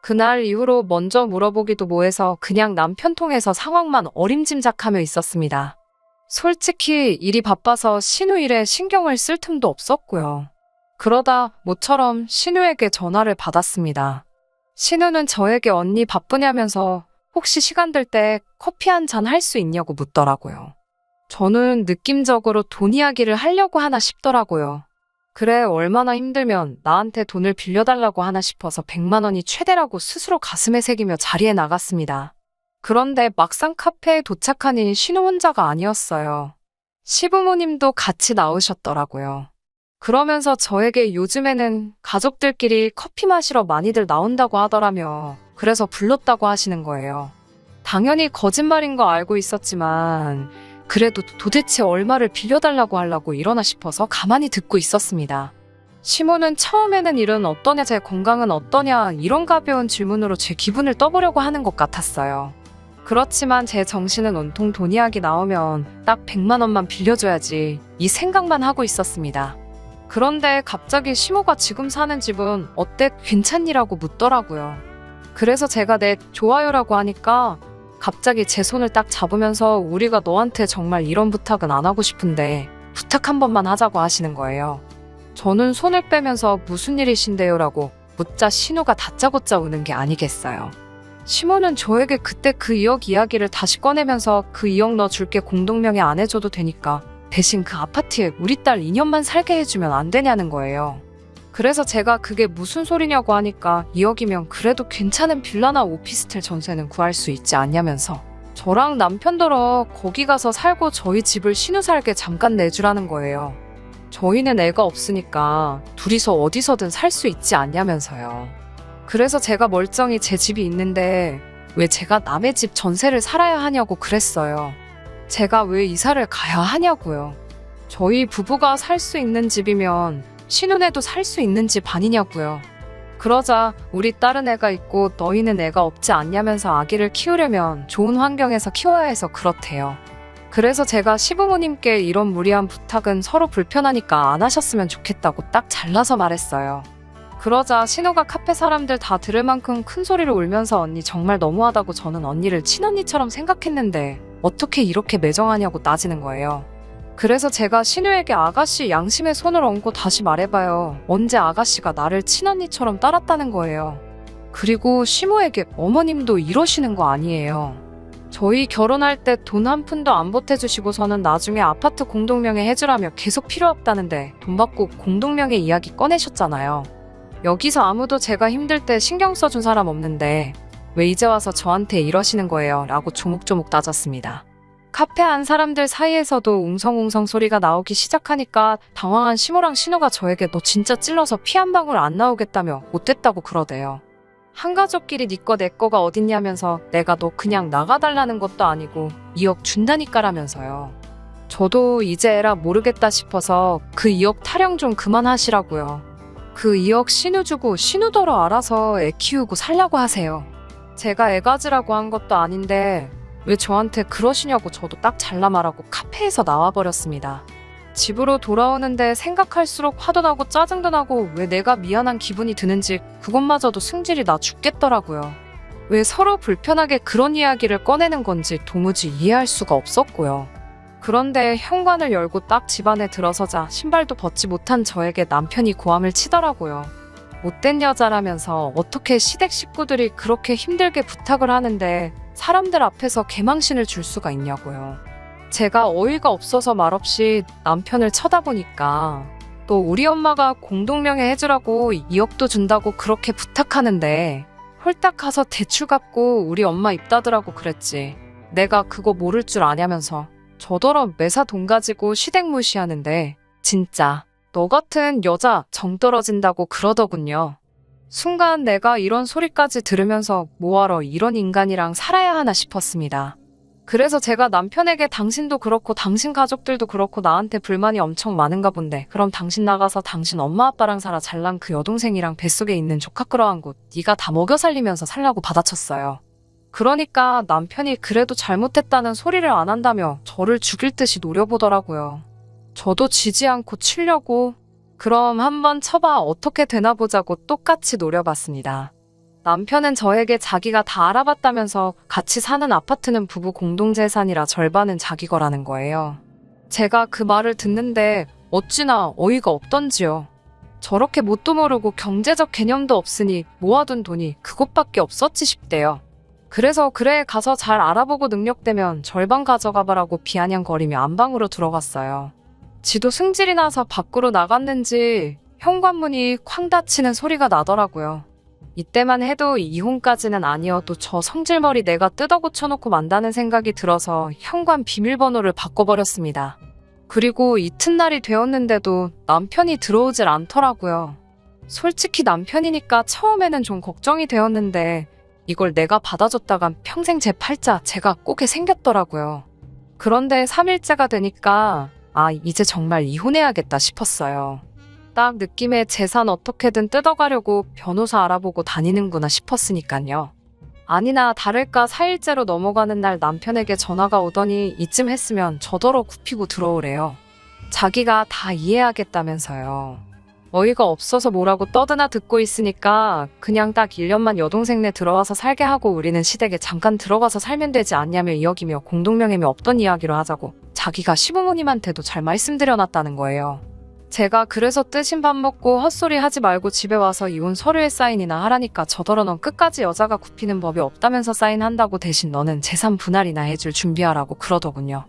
그날 이후로 먼저 물어보기도 뭐해서 그냥 남편 통해서 상황만 어림짐작하며 있었습니다. 솔직히 일이 바빠서 신우 일에 신경을 쓸 틈도 없었고요. 그러다 모처럼 신우에게 전화를 받았습니다. 신우는 저에게 언니 바쁘냐면서 혹시 시간 될 때 커피 한 잔 할 수 있냐고 묻더라고요. 저는 느낌적으로 돈 이야기를 하려고 하나 싶더라고요. 그래, 얼마나 힘들면 나한테 돈을 빌려달라고 하나 싶어서 100만 원이 최대라고 스스로 가슴에 새기며 자리에 나갔습니다. 그런데 막상 카페에 도착하니 신우 혼자가 아니었어요. 시부모님도 같이 나오셨더라고요. 그러면서 저에게 요즘에는 가족들끼리 커피 마시러 많이들 나온다고 하더라며 그래서 불렀다고 하시는 거예요. 당연히 거짓말인 거 알고 있었지만 그래도 도대체 얼마를 빌려달라고 하려고 이러나 싶어서 가만히 듣고 있었습니다. 시모는 처음에는 일은 어떠냐, 제 건강은 어떠냐 이런 가벼운 질문으로 제 기분을 떠보려고 하는 것 같았어요. 그렇지만 제 정신은 온통 돈 이야기 나오면 딱 100만 원만 빌려줘야지 이 생각만 하고 있었습니다. 그런데 갑자기 시모가 지금 사는 집은 어때, 괜찮니라고 묻더라고요. 그래서 제가 네, 좋아요라고 하니까 갑자기 제 손을 딱 잡으면서 우리가 너한테 정말 이런 부탁은 안 하고 싶은데 부탁 한 번만 하자고 하시는 거예요. 저는 손을 빼면서 무슨 일이신데요? 라고 묻자 신우가 다짜고짜 우는 게 아니겠어요. 시모는 저에게 그때 그 2억 이야기를 다시 꺼내면서 그 2억 너 줄게, 공동명의 안 해줘도 되니까 대신 그 아파트에 우리 딸 2년만 살게 해주면 안 되냐는 거예요. 그래서 제가 그게 무슨 소리냐고 하니까 2억이면 그래도 괜찮은 빌라나 오피스텔 전세는 구할 수 있지 않냐면서 저랑 남편더러 거기 가서 살고 저희 집을 신우 살게 잠깐 내주라는 거예요. 저희는 애가 없으니까 둘이서 어디서든 살 수 있지 않냐면서요. 그래서 제가 멀쩡히 제 집이 있는데 왜 제가 남의 집 전세를 살아야 하냐고 그랬어요. 제가 왜 이사를 가야 하냐고요. 저희 부부가 살 수 있는 집이면 신혼에도 살 수 있는 집 아니냐고요. 그러자 우리 딸은 애가 있고 너희는 애가 없지 않냐면서 아기를 키우려면 좋은 환경에서 키워야 해서 그렇대요. 그래서 제가 시부모님께 이런 무리한 부탁은 서로 불편하니까 안 하셨으면 좋겠다고 딱 잘라서 말했어요. 그러자 신우가 카페 사람들 다 들을 만큼 큰 소리로 울면서 언니 정말 너무하다고, 저는 언니를 친언니처럼 생각했는데 어떻게 이렇게 매정하냐고 따지는 거예요. 그래서 제가 신우에게 아가씨 양심의 손을 얹고 다시 말해봐요. 언제 아가씨가 나를 친언니처럼 따랐다는 거예요. 그리고 시모에게 어머님도 이러시는 거 아니에요. 저희 결혼할 때 돈 한 푼도 안 보태주시고서는 나중에 아파트 공동명의 해주라며 계속 필요 없다는데 돈 받고 공동명의 이야기 꺼내셨잖아요. 여기서 아무도 제가 힘들 때 신경 써준 사람 없는데 왜 이제 와서 저한테 이러시는 거예요? 라고 조목조목 따졌습니다. 카페 안 사람들 사이에서도 웅성웅성 소리가 나오기 시작하니까 당황한 시모랑 신우가 저에게 너 진짜 찔러서 피 한 방울 안 나오겠다며 못됐다고 그러대요. 한 가족끼리 네 거 내 거가 어딨냐면서 내가 너 그냥 나가달라는 것도 아니고 2억 준다니까라면서요. 저도 이제 에라 모르겠다 싶어서 그 2억 타령 좀 그만하시라고요. 그 2억 신우 주고 신우더러 알아서 애 키우고 살려고 하세요. 제가 애 가지라고 한 것도 아닌데 왜 저한테 그러시냐고 저도 딱 잘라 말하고 카페에서 나와버렸습니다. 집으로 돌아오는데 생각할수록 화도 나고 짜증도 나고 왜 내가 미안한 기분이 드는지 그것마저도 승질이 나 죽겠더라고요. 왜 서로 불편하게 그런 이야기를 꺼내는 건지 도무지 이해할 수가 없었고요. 그런데 현관을 열고 딱 집 안에 들어서자 신발도 벗지 못한 저에게 남편이 고함을 치더라고요. 못된 여자라면서 어떻게 시댁 식구들이 그렇게 힘들게 부탁을 하는데 사람들 앞에서 개망신을 줄 수가 있냐고요. 제가 어이가 없어서 말없이 남편을 쳐다보니까 또 우리 엄마가 공동명예 해주라고 2억도 준다고 그렇게 부탁하는데 홀딱 가서 대출 갚고 우리 엄마 입 닫으라고 그랬지. 내가 그거 모를 줄 아냐면서 저더러 매사 돈 가지고 시댁 무시하는데 진짜 너 같은 여자 정 떨어진다고 그러더군요. 순간 내가 이런 소리까지 들으면서 뭐하러 이런 인간이랑 살아야 하나 싶었습니다. 그래서 제가 남편에게 당신도 그렇고 당신 가족들도 그렇고 나한테 불만이 엄청 많은가 본데 그럼 당신 나가서 당신 엄마 아빠랑 살아 잘난 그 여동생이랑 뱃속에 있는 조카 끌어안고 곳 네가 다 먹여 살리면서 살라고 받아쳤어요. 그러니까 남편이 그래도 잘못했다는 소리를 안 한다며 저를 죽일 듯이 노려보더라고요. 저도 지지 않고 치려고 그럼 한번 쳐봐 어떻게 되나 보자고 똑같이 노려봤습니다. 남편은 저에게 자기가 다 알아봤다면서 같이 사는 아파트는 부부 공동재산이라 절반은 자기 거라는 거예요. 제가 그 말을 듣는데 어찌나 어이가 없던지요. 저렇게 뭣도 모르고 경제적 개념도 없으니 모아둔 돈이 그것밖에 없었지 싶대요. 그래서 그래 가서 잘 알아보고 능력되면 절반 가져가봐라고 비아냥거리며 안방으로 들어갔어요. 지도 승질이 나서 밖으로 나갔는지 현관문이 쾅 닫히는 소리가 나더라고요. 이때만 해도 이혼까지는 아니어도 저 성질머리 내가 뜯어고쳐놓고 만다는 생각이 들어서 현관 비밀번호를 바꿔버렸습니다. 그리고 이튿날이 되었는데도 남편이 들어오질 않더라고요. 솔직히 남편이니까 처음에는 좀 걱정이 되었는데 이걸 내가 받아줬다간 평생 제 팔자 제가 꼬게 생겼더라고요. 그런데 3일째가 되니까 이제 정말 이혼해야겠다 싶었어요. 딱 느낌에 재산 어떻게든 뜯어가려고 변호사 알아보고 다니는구나 싶었으니까요. 아니나 다를까 4일째로 넘어가는 날 남편에게 전화가 오더니 이쯤 했으면 저더러 굽히고 들어오래요. 자기가 다 이해하겠다면서요. 어이가 없어서 뭐라고 떠드나 듣고 있으니까 그냥 딱 1년만 여동생네 들어와서 살게 하고 우리는 시댁에 잠깐 들어가서 살면 되지 않냐며 이야기며 공동명예며 없던 이야기로 하자고 자기가 시부모님한테도 잘 말씀드려놨다는 거예요. 제가 그래서 뜨신 밥 먹고 헛소리 하지 말고 집에 와서 이혼 서류에 사인이나 하라니까 저더러 넌 끝까지 여자가 굽히는 법이 없다면서 사인한다고 대신 너는 재산 분할이나 해줄 준비하라고 그러더군요.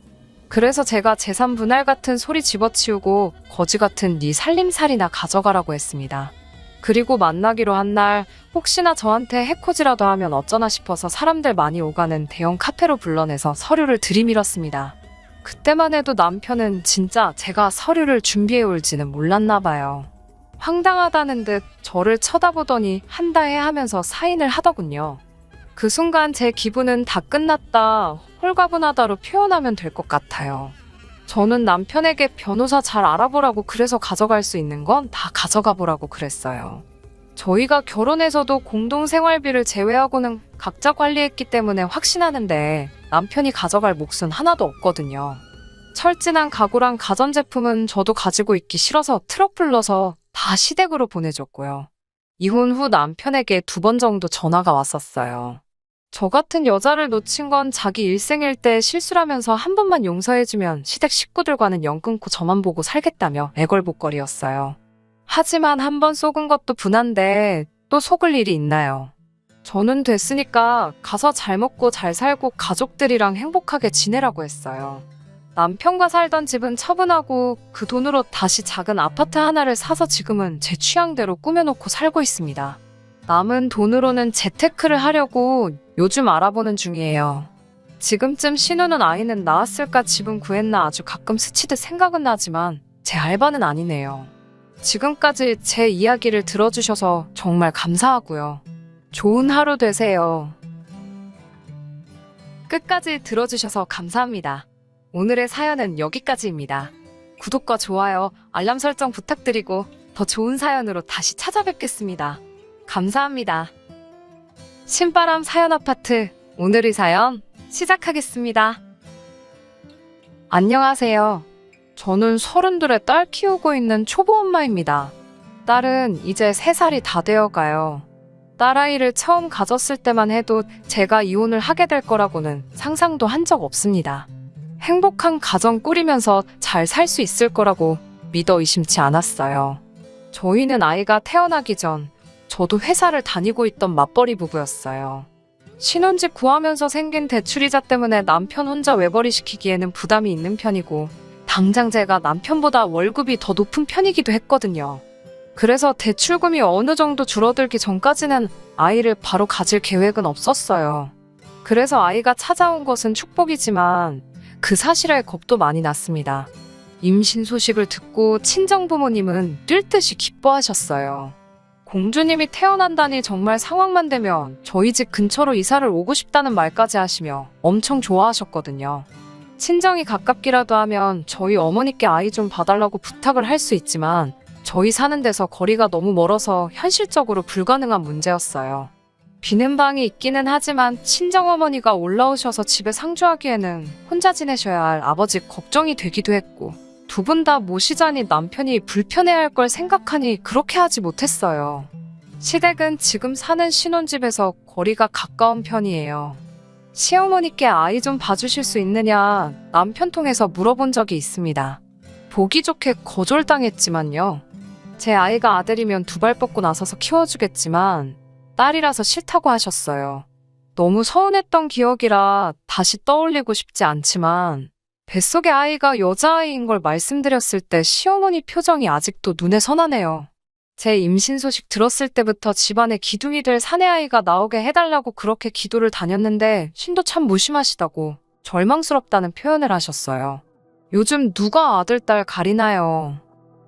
그래서 제가 재산 분할 같은 소리 집어치우고 거지 같은 네 살림살이나 가져가라고 했습니다. 그리고 만나기로 한 날 혹시나 저한테 해코지라도 하면 어쩌나 싶어서 사람들 많이 오가는 대형 카페로 불러내서 서류를 들이밀었습니다. 그때만 해도 남편은 진짜 제가 서류를 준비해 올지는 몰랐나 봐요. 황당하다는 듯 저를 쳐다보더니 한다 해 하면서 사인을 하더군요. 그 순간 제 기분은 다 끝났다, 홀가분하다로 표현하면 될 것 같아요. 저는 남편에게 변호사 잘 알아보라고 그래서 가져갈 수 있는 건 다 가져가 보라고 그랬어요. 저희가 결혼해서도 공동생활비를 제외하고는 각자 관리했기 때문에 확신하는데 남편이 가져갈 몫은 하나도 없거든요. 철진한 가구랑 가전제품은 저도 가지고 있기 싫어서 트럭 불러서 다 시댁으로 보내줬고요. 이혼 후 남편에게 2번 정도 전화가 왔었어요. 저 같은 여자를 놓친 건 자기 일생일 때 실수라면서 한 번만 용서해주면 시댁 식구들과는 연 끊고 저만 보고 살겠다며 애걸복걸이었어요. 하지만 한 번 속은 것도 분한데 또 속을 일이 있나요? 저는 됐으니까 가서 잘 먹고 잘 살고 가족들이랑 행복하게 지내라고 했어요. 남편과 살던 집은 처분하고 그 돈으로 다시 작은 아파트 하나를 사서 지금은 제 취향대로 꾸며놓고 살고 있습니다. 남은 돈으로는 재테크를 하려고 요즘 알아보는 중이에요. 지금쯤 신우는 아이는 낳았을까 집은 구했나 아주 가끔 스치듯 생각은 나지만 제 알바는 아니네요. 지금까지 제 이야기를 들어주셔서 정말 감사하고요. 좋은 하루 되세요. 끝까지 들어주셔서 감사합니다. 오늘의 사연은 여기까지입니다. 구독과 좋아요, 알람 설정 부탁드리고 더 좋은 사연으로 다시 찾아뵙겠습니다. 감사합니다. 신바람 사연 아파트, 오늘의 사연 시작하겠습니다. 안녕하세요. 저는 32에 딸 키우고 있는 초보 엄마입니다. 딸은 이제 3살이 다 되어가요. 딸아이를 처음 가졌을 때만 해도 제가 이혼을 하게 될 거라고는 상상도 한 적 없습니다. 행복한 가정 꾸리면서 잘 살 수 있을 거라고 믿어 의심치 않았어요. 저희는 아이가 태어나기 전 저도 회사를 다니고 있던 맞벌이 부부였어요. 신혼집 구하면서 생긴 대출이자 때문에 남편 혼자 외벌이 시키기에는 부담이 있는 편이고 당장 제가 남편보다 월급이 더 높은 편이기도 했거든요. 그래서 대출금이 어느 정도 줄어들기 전까지는 아이를 바로 가질 계획은 없었어요. 그래서 아이가 찾아온 것은 축복이지만 그 사실에 겁도 많이 났습니다. 임신 소식을 듣고 친정부모님은 뛸 듯이 기뻐하셨어요. 공주님이 태어난다니 정말 상황만 되면 저희 집 근처로 이사를 오고 싶다는 말까지 하시며 엄청 좋아하셨거든요. 친정이 가깝기라도 하면 저희 어머니께 아이 좀 봐달라고 부탁을 할 수 있지만 저희 사는 데서 거리가 너무 멀어서 현실적으로 불가능한 문제였어요. 비는 방이 있기는 하지만 친정어머니가 올라오셔서 집에 상주하기에는 혼자 지내셔야 할 아버지 걱정이 되기도 했고 두 분 다 모시자니 남편이 불편해할 걸 생각하니 그렇게 하지 못했어요. 시댁은 지금 사는 신혼집에서 거리가 가까운 편이에요. 시어머니께 아이 좀 봐주실 수 있느냐 남편 통해서 물어본 적이 있습니다. 보기 좋게 거절당했지만요. 제 아이가 아들이면 두 발 뻗고 나서서 키워주겠지만 딸이라서 싫다고 하셨어요. 너무 서운했던 기억이라 다시 떠올리고 싶지 않지만 뱃속의 아이가 여자아이인 걸 말씀드렸을 때 시어머니 표정이 아직도 눈에 선하네요. 제 임신 소식 들었을 때부터 집안에 기둥이 될 사내아이가 나오게 해달라고 그렇게 기도를 다녔는데 신도 참 무심하시다고 절망스럽다는 표현을 하셨어요. 요즘 누가 아들, 딸 가리나요?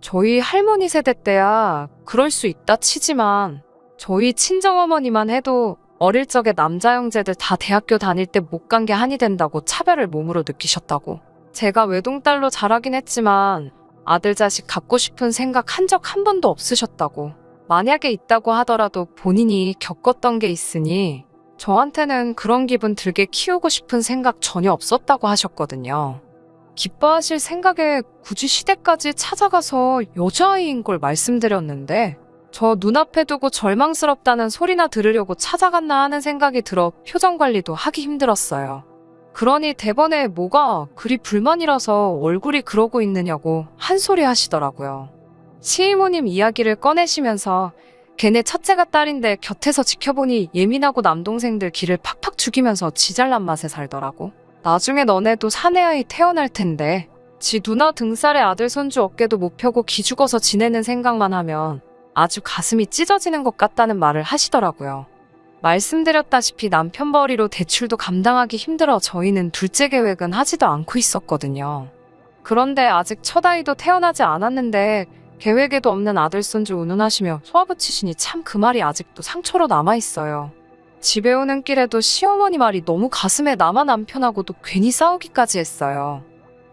저희 할머니 세대 때야 그럴 수 있다 치지만 저희 친정어머니만 해도 어릴 적에 남자 형제들 다 대학교 다닐 때 못 간 게 한이 된다고 차별을 몸으로 느끼셨다고. 제가 외동딸로 자라긴 했지만 아들 자식 갖고 싶은 생각 한 적 한 번도 없으셨다고. 만약에 있다고 하더라도 본인이 겪었던 게 있으니 저한테는 그런 기분 들게 키우고 싶은 생각 전혀 없었다고 하셨거든요. 기뻐하실 생각에 굳이 시댁까지 찾아가서 여자아이인 걸 말씀드렸는데 저 눈앞에 두고 절망스럽다는 소리나 들으려고 찾아갔나 하는 생각이 들어 표정 관리도 하기 힘들었어요. 그러니 대번에 뭐가 그리 불만이라서 얼굴이 그러고 있느냐고 한 소리 하시더라고요. 시이모님 이야기를 꺼내시면서 걔네 첫째가 딸인데 곁에서 지켜보니 예민하고 남동생들 기를 팍팍 죽이면서 지 잘난 맛에 살더라고. 나중에 너네도 사내아이 태어날 텐데 지 누나 등살에 아들 손주 어깨도 못 펴고 기죽어서 지내는 생각만 하면 아주 가슴이 찢어지는 것 같다는 말을 하시더라고요. 말씀드렸다시피 남편 벌이로 대출도 감당하기 힘들어 저희는 둘째 계획은 하지도 않고 있었거든요. 그런데 아직 첫 아이도 태어나지 않았는데 계획에도 없는 아들 손주 운운하시며 소아붙이시니 참 그 말이 아직도 상처로 남아있어요. 집에 오는 길에도 시어머니 말이 너무 가슴에 남아 남편하고도 괜히 싸우기까지 했어요.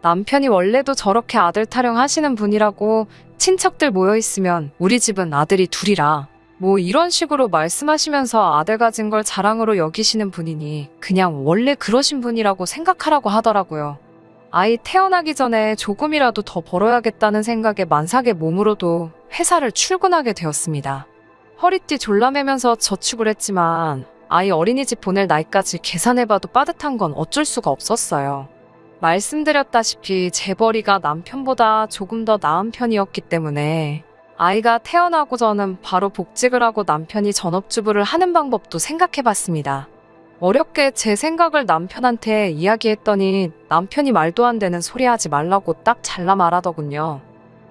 남편이 원래도 저렇게 아들 타령하시는 분이라고 친척들 모여있으면 우리 집은 아들이 둘이라 뭐 이런 식으로 말씀하시면서 아들 가진 걸 자랑으로 여기시는 분이니 그냥 원래 그러신 분이라고 생각하라고 하더라고요. 아이 태어나기 전에 조금이라도 더 벌어야겠다는 생각에 만삭의 몸으로도 회사를 출근하게 되었습니다. 허리띠 졸라매면서 저축을 했지만 아이 어린이집 보낼 나이까지 계산해봐도 빠듯한 건 어쩔 수가 없었어요. 말씀드렸다시피 제 벌이가 남편보다 조금 더 나은 편이었기 때문에 아이가 태어나고 저는 바로 복직을 하고 남편이 전업주부를 하는 방법도 생각해봤습니다. 어렵게 제 생각을 남편한테 이야기했더니 남편이 말도 안 되는 소리 하지 말라고 딱 잘라 말하더군요.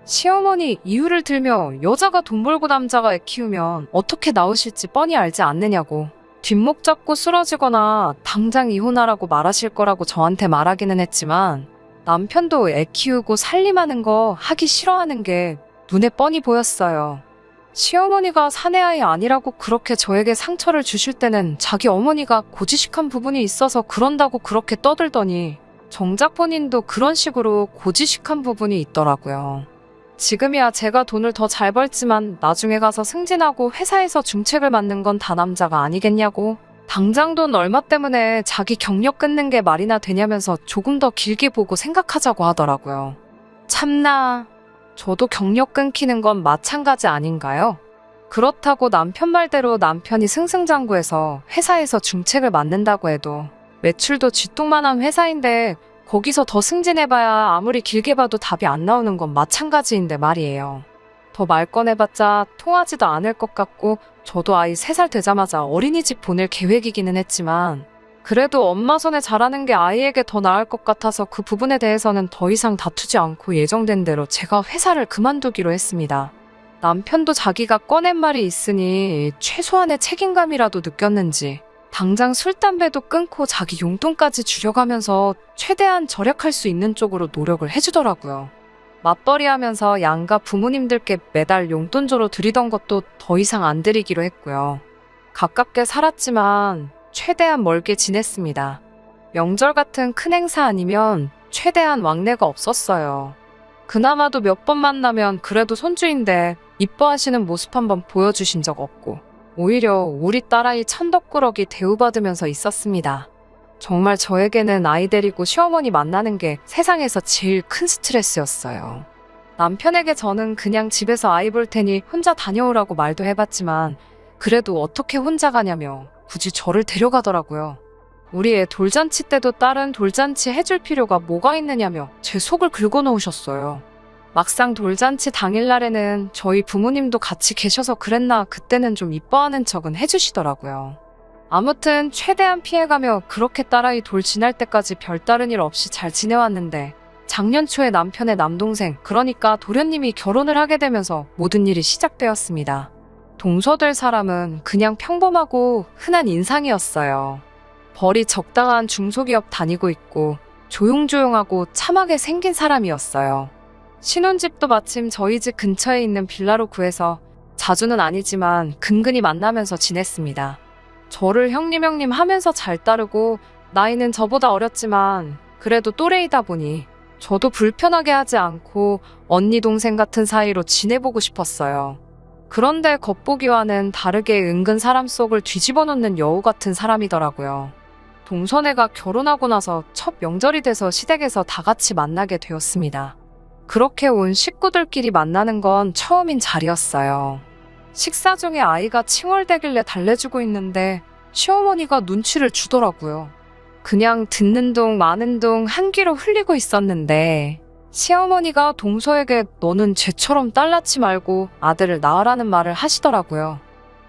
시어머니 이유를 들며 여자가 돈 벌고 남자가 애 키우면 어떻게 나오실지 뻔히 알지 않느냐고 뒷목 잡고 쓰러지거나 당장 이혼하라고 말하실 거라고 저한테 말하기는 했지만 남편도 애 키우고 살림하는 거 하기 싫어하는 게 눈에 뻔히 보였어요. 시어머니가 사내 아이 아니라고 그렇게 저에게 상처를 주실 때는 자기 어머니가 고지식한 부분이 있어서 그런다고 그렇게 떠들더니 정작 본인도 그런 식으로 고지식한 부분이 있더라고요. 지금이야 제가 돈을 더 잘 벌지만 나중에 가서 승진하고 회사에서 중책을 맡는 건 다 남자가 아니겠냐고. 당장 돈 얼마 때문에 자기 경력 끊는 게 말이나 되냐면서 조금 더 길게 보고 생각하자고 하더라고요. 참나, 저도 경력 끊기는 건 마찬가지 아닌가요? 그렇다고 남편 말대로 남편이 승승장구해서 회사에서 중책을 맡는다고 해도 매출도 쥐똥만한 회사인데 거기서 더 승진해봐야 아무리 길게 봐도 답이 안 나오는 건 마찬가지인데 말이에요. 더 말 꺼내봤자 통하지도 않을 것 같고 저도 아이 3살 되자마자 어린이집 보낼 계획이기는 했지만 그래도 엄마 손에 자라는 게 아이에게 더 나을 것 같아서 그 부분에 대해서는 더 이상 다투지 않고 예정된 대로 제가 회사를 그만두기로 했습니다. 남편도 자기가 꺼낸 말이 있으니 최소한의 책임감이라도 느꼈는지 당장 술, 담배도 끊고 자기 용돈까지 줄여가면서 최대한 절약할 수 있는 쪽으로 노력을 해주더라고요. 맞벌이 하면서 양가 부모님들께 매달 용돈조로 드리던 것도 더 이상 안 드리기로 했고요. 가깝게 살았지만 최대한 멀게 지냈습니다. 명절 같은 큰 행사 아니면 최대한 왕래가 없었어요. 그나마도 몇 번 만나면 그래도 손주인데 이뻐하시는 모습 한번 보여주신 적 없고 오히려 우리 딸아이 천덕꾸러기 대우받으면서 있었습니다. 정말 저에게는 아이 데리고 시어머니 만나는 게 세상에서 제일 큰 스트레스였어요. 남편에게 저는 그냥 집에서 아이 볼 테니 혼자 다녀오라고 말도 해봤지만 그래도 어떻게 혼자 가냐며 굳이 저를 데려가더라고요. 우리 애 돌잔치 때도 딸은 돌잔치 해줄 필요가 뭐가 있느냐며 제 속을 긁어놓으셨어요. 막상 돌잔치 당일날에는 저희 부모님도 같이 계셔서 그랬나 그때는 좀 이뻐하는 척은 해주시더라고요. 아무튼 최대한 피해가며 그렇게 딸아이 돌 지날 때까지 별다른 일 없이 잘 지내왔는데 작년 초에 남편의 남동생 그러니까 도련님이 결혼을 하게 되면서 모든 일이 시작되었습니다. 동서될 사람은 그냥 평범하고 흔한 인상이었어요. 벌이 적당한 중소기업 다니고 있고 조용조용하고 참하게 생긴 사람이었어요. 신혼집도 마침 저희 집 근처에 있는 빌라로 구해서 자주는 아니지만 근근히 만나면서 지냈습니다. 저를 형님 하면서 잘 따르고 나이는 저보다 어렸지만 그래도 또래이다 보니 저도 불편하게 하지 않고 언니 동생 같은 사이로 지내보고 싶었어요. 그런데 겉보기와는 다르게 은근 사람 속을 뒤집어 놓는 여우 같은 사람이더라고요. 동서네가 결혼하고 나서 첫 명절이 돼서 시댁에서 다 같이 만나게 되었습니다. 그렇게 온 식구들끼리 만나는 건 처음인 자리였어요. 식사 중에 아이가 칭얼대길래 달래주고 있는데 시어머니가 눈치를 주더라고요. 그냥 듣는 둥 마는 둥 한 귀로 흘리고 있었는데 시어머니가 동서에게 너는 쟤처럼 딸 낳지 말고 아들을 낳으라는 말을 하시더라고요.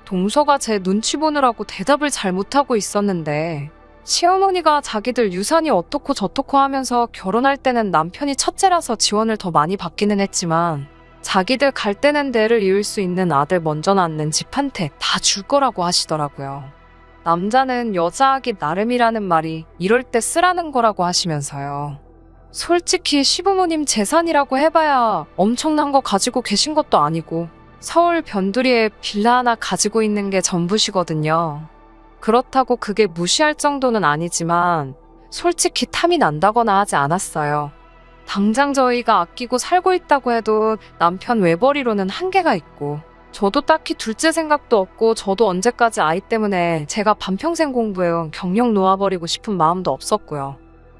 동서가 제 눈치 보느라고 대답을 잘 못하고 있었는데 시어머니가 자기들 유산이 어떻고 저떻고 하면서 결혼할 때는 남편이 첫째라서 지원을 더 많이 받기는 했지만 자기들 갈 때는 대를 이을 수 있는 아들 먼저 낳는 집한테 다 줄 거라고 하시더라고요. 남자는 여자하기 나름이라는 말이 이럴 때 쓰라는 거라고 하시면서요. 솔직히 시부모님 재산이라고 해봐야 엄청난 거 가지고 계신 것도 아니고 서울 변두리에 빌라 하나 가지고 있는 게 전부시거든요. 그렇다고 그게 무시할 정도는 아니지만 솔직히 탐이 난다거나 하지 않았어요. 당장 저희가 아끼고 살고 있다고 해도 남편 외벌이로는 한계가 있고 저도 딱히 둘째 생각도 없고 저도 언제까지 아이 때문에 제가 반평생 공부해온 경력 놓아버리고 싶은 마음도 없었고요.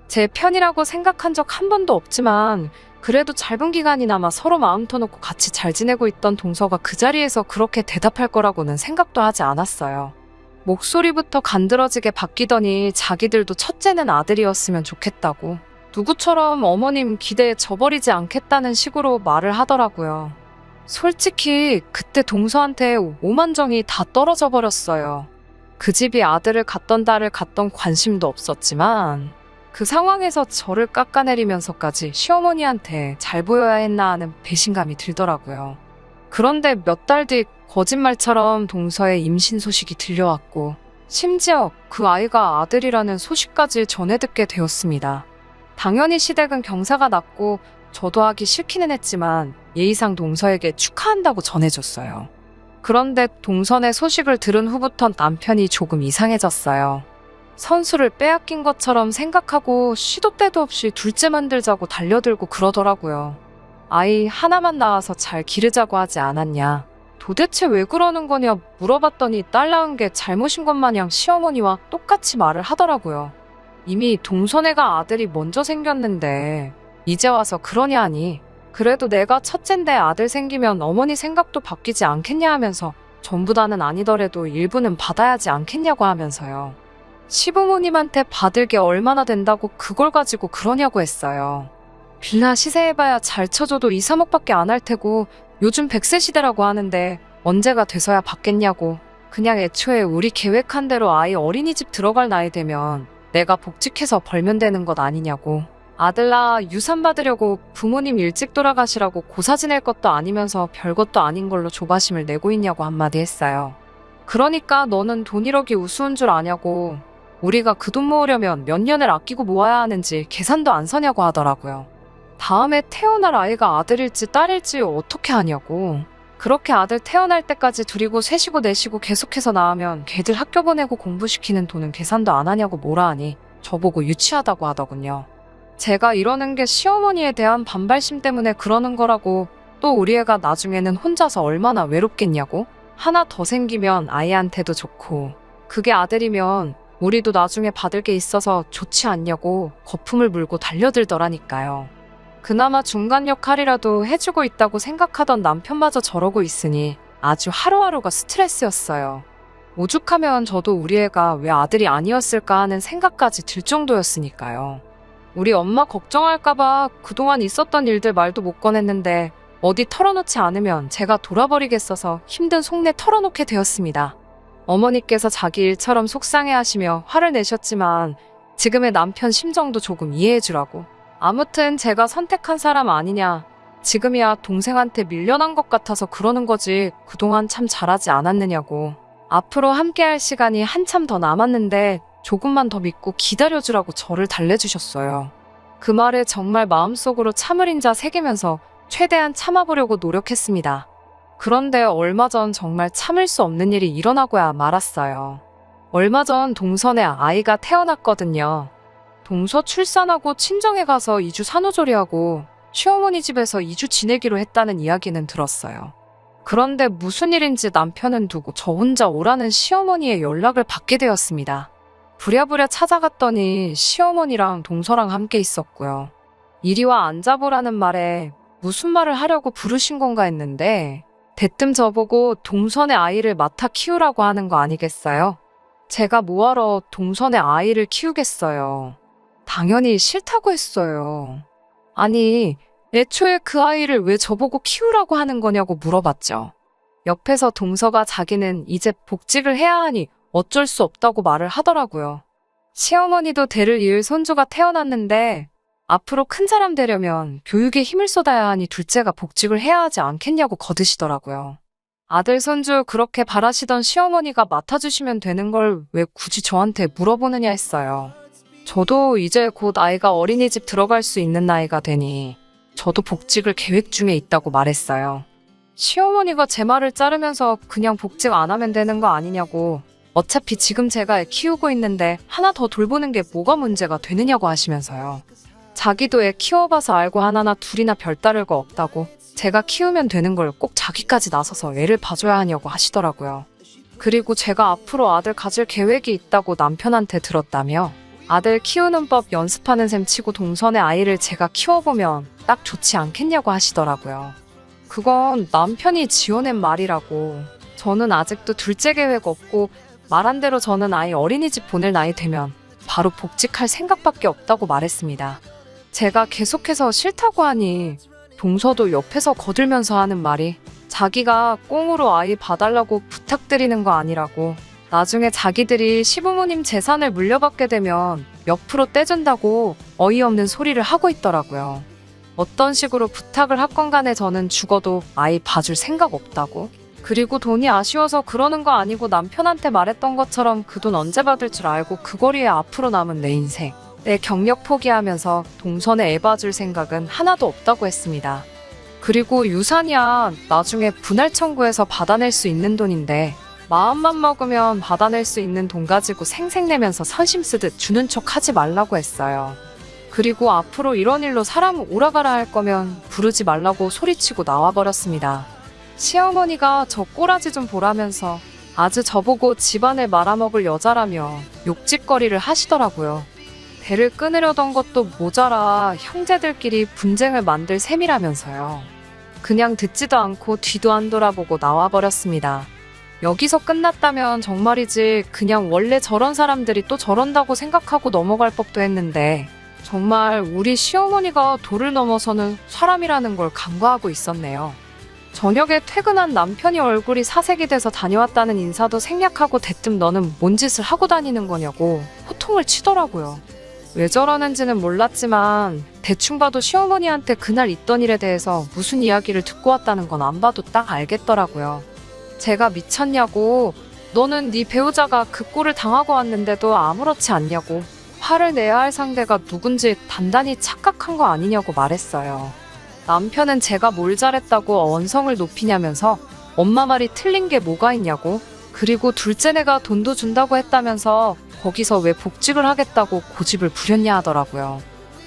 제 편이라고 생각한 적 한 번도 없지만 그래도 짧은 기간이나마 서로 마음 터놓고 같이 잘 지내고 있던 동서가 그 자리에서 그렇게 대답할 거라고는 생각도 하지 않았어요. 목소리부터 간드러지게 바뀌더니 자기들도 첫째는 아들이었으면 좋겠다고 누구처럼 어머님 기대에 져버리지 않겠다는 식으로 말을 하더라고요. 솔직히 그때 동서한테 오만정이 다 떨어져 버렸어요. 그 집이 아들을 갖던 딸을 갖던 관심도 없었지만 그 상황에서 저를 깎아내리면서까지 시어머니한테 잘 보여야 했나 하는 배신감이 들더라고요. 그런데 몇 달 뒤 거짓말처럼 동서의 임신 소식이 들려왔고 심지어 그 아이가 아들이라는 소식까지 전해 듣게 되었습니다. 당연히 시댁은 경사가 났고 저도 하기 싫기는 했지만 예의상 동서에게 축하한다고 전해줬어요. 그런데 동선의 소식을 들은 후부터 남편이 조금 이상해졌어요. 선수를 빼앗긴 것처럼 생각하고 시도 때도 없이 둘째 만들자고 달려들고 그러더라고요. 아이 하나만 낳아서 잘 기르자고 하지 않았냐. 도대체 왜 그러는 거냐 물어봤더니 딸 낳은 게 잘못인 것 마냥 시어머니와 똑같이 말을 하더라고요. 이미 동선애가 아들이 먼저 생겼는데 이제 와서 그러냐 하니 그래도 내가 첫째인데 아들 생기면 어머니 생각도 바뀌지 않겠냐 하면서 전부 다는 아니더라도 일부는 받아야지 않겠냐고 하면서요. 시부모님한테 받을 게 얼마나 된다고 그걸 가지고 그러냐고 했어요. 빌라 시세해봐야 잘 쳐줘도 2, 3억밖에 안 할 테고 요즘 100세 시대라고 하는데 언제가 돼서야 받겠냐고. 그냥 애초에 우리 계획한 대로 아이 어린이집 들어갈 나이 되면 내가 복직해서 벌면 되는 것 아니냐고. 아들 낳아 유산 받으려고 부모님 일찍 돌아가시라고 고사 지낼 것도 아니면서 별것도 아닌 걸로 조바심을 내고 있냐고 한마디 했어요. 그러니까 너는 돈 1억이 우스운 줄 아냐고. 우리가 그 돈 모으려면 몇 년을 아끼고 모아야 하는지 계산도 안 서냐고 하더라고요. 다음에 태어날 아이가 아들일지 딸일지 어떻게 하냐고. 그렇게 아들 태어날 때까지 둘이고 셋이고 넷이고 계속해서 낳으면 걔들 학교 보내고 공부시키는 돈은 계산도 안 하냐고 뭐라 하니 저보고 유치하다고 하더군요. 제가 이러는 게 시어머니에 대한 반발심 때문에 그러는 거라고. 또 우리 애가 나중에는 혼자서 얼마나 외롭겠냐고. 하나 더 생기면 아이한테도 좋고 그게 아들이면 우리도 나중에 받을 게 있어서 좋지 않냐고 거품을 물고 달려들더라니까요. 그나마 중간 역할이라도 해주고 있다고 생각하던 남편마저 저러고 있으니 아주 하루하루가 스트레스였어요. 오죽하면 저도 우리 애가 왜 아들이 아니었을까 하는 생각까지 들 정도였으니까요. 우리 엄마 걱정할까봐 그동안 있었던 일들 말도 못 꺼냈는데 어디 털어놓지 않으면 제가 돌아버리겠어서 힘든 속내 털어놓게 되었습니다. 어머니께서 자기 일처럼 속상해하시며 화를 내셨지만 지금의 남편 심정도 조금 이해해주라고. 아무튼 제가 선택한 사람 아니냐. 지금이야 동생한테 밀려난 것 같아서 그러는 거지 그동안 참 잘하지 않았느냐고. 앞으로 함께할 시간이 한참 더 남았는데 조금만 더 믿고 기다려주라고 저를 달래주셨어요. 그 말에 정말 마음속으로 참을인자 새기면서 최대한 참아보려고 노력했습니다. 그런데 얼마 전 정말 참을 수 없는 일이 일어나고야 말았어요. 얼마 전 동선에 아이가 태어났거든요. 동서 출산하고 친정에 가서 2주 산후조리하고 시어머니 집에서 2주 지내기로 했다는 이야기는 들었어요. 그런데 무슨 일인지 남편은 두고 저 혼자 오라는 시어머니의 연락을 받게 되었습니다. 부랴부랴 찾아갔더니 시어머니랑 동서랑 함께 있었고요. 이리 와 앉아보라는 말에 무슨 말을 하려고 부르신 건가 했는데 대뜸 저보고 동선의 아이를 맡아 키우라고 하는 거 아니겠어요? 제가 뭐하러 동선의 아이를 키우겠어요. 당연히 싫다고 했어요. 아니, 애초에 그 아이를 왜 저보고 키우라고 하는 거냐고 물어봤죠. 옆에서 동서가 자기는 이제 복직을 해야 하니 어쩔 수 없다고 말을 하더라고요. 시어머니도 대를 이을 손주가 태어났는데 앞으로 큰 사람 되려면 교육에 힘을 쏟아야 하니 둘째가 복직을 해야 하지 않겠냐고 거드시더라고요. 아들 손주 그렇게 바라시던 시어머니가 맡아주시면 되는 걸 왜 굳이 저한테 물어보느냐 했어요. 저도 이제 곧 아이가 어린이집 들어갈 수 있는 나이가 되니 저도 복직을 계획 중에 있다고 말했어요. 시어머니가 제 말을 자르면서 그냥 복직 안 하면 되는 거 아니냐고. 어차피 지금 제가 애 키우고 있는데 하나 더 돌보는 게 뭐가 문제가 되느냐고 하시면서요. 자기도 애 키워봐서 알고 하나나 둘이나 별다를 거 없다고 제가 키우면 되는 걸 꼭 자기까지 나서서 애를 봐줘야 하냐고 하시더라고요. 그리고 제가 앞으로 아들 가질 계획이 있다고 남편한테 들었다며 아들 키우는 법 연습하는 셈 치고 동선의 아이를 제가 키워보면 딱 좋지 않겠냐고 하시더라고요. 그건 남편이 지어낸 말이라고. 저는 아직도 둘째 계획 없고 말한 대로 저는 아이 어린이집 보낼 나이 되면 바로 복직할 생각밖에 없다고 말했습니다. 제가 계속해서 싫다고 하니 동서도 옆에서 거들면서 하는 말이 자기가 꽁으로 아이 봐달라고 부탁드리는 거 아니라고. 나중에 자기들이 시부모님 재산을 물려받게 되면 몇 프로 떼준다고 어이없는 소리를 하고 있더라고요. 어떤 식으로 부탁을 하건 간에 저는 죽어도 아이 봐줄 생각 없다고. 그리고 돈이 아쉬워서 그러는 거 아니고 남편한테 말했던 것처럼 그 돈 언제 받을 줄 알고 그 거리에 앞으로 남은 내 인생, 내 경력 포기하면서 동선에 애 봐줄 생각은 하나도 없다고 했습니다. 그리고 유산이야 나중에 분할 청구해서 받아낼 수 있는 돈인데 마음만 먹으면 받아낼 수 있는 돈 가지고 생색내면서 선심 쓰듯 주는 척 하지 말라고 했어요. 그리고 앞으로 이런 일로 사람 오라가라 할 거면 부르지 말라고 소리치고 나와버렸습니다. 시어머니가 저 꼬라지 좀 보라면서 아주 저보고 집안을 말아먹을 여자라며 욕짓거리를 하시더라고요. 대를 끊으려던 것도 모자라 형제들끼리 분쟁을 만들 셈이라면서요. 그냥 듣지도 않고 뒤도 안 돌아보고 나와버렸습니다. 여기서 끝났다면 정말이지 그냥 원래 저런 사람들이 또 저런다고 생각하고 넘어갈 법도 했는데 정말 우리 시어머니가 도를 넘어서는 사람이라는 걸 간과하고 있었네요. 저녁에 퇴근한 남편이 얼굴이 사색이 돼서 다녀왔다는 인사도 생략하고 대뜸 너는 뭔 짓을 하고 다니는 거냐고 호통을 치더라고요. 왜 저러는지는 몰랐지만 대충 봐도 시어머니한테 그날 있던 일에 대해서 무슨 이야기를 듣고 왔다는 건 안 봐도 딱 알겠더라고요. 제가 미쳤냐고, 너는 네 배우자가 그 꼴을 당하고 왔는데도 아무렇지 않냐고, 화를 내야 할 상대가 누군지 단단히 착각한 거 아니냐고 말했어요. 남편은 제가 뭘 잘했다고 언성을 높이냐면서 엄마 말이 틀린 게 뭐가 있냐고, 그리고 둘째네가 돈도 준다고 했다면서 거기서 왜 복직을 하겠다고 고집을 부렸냐 하더라고요.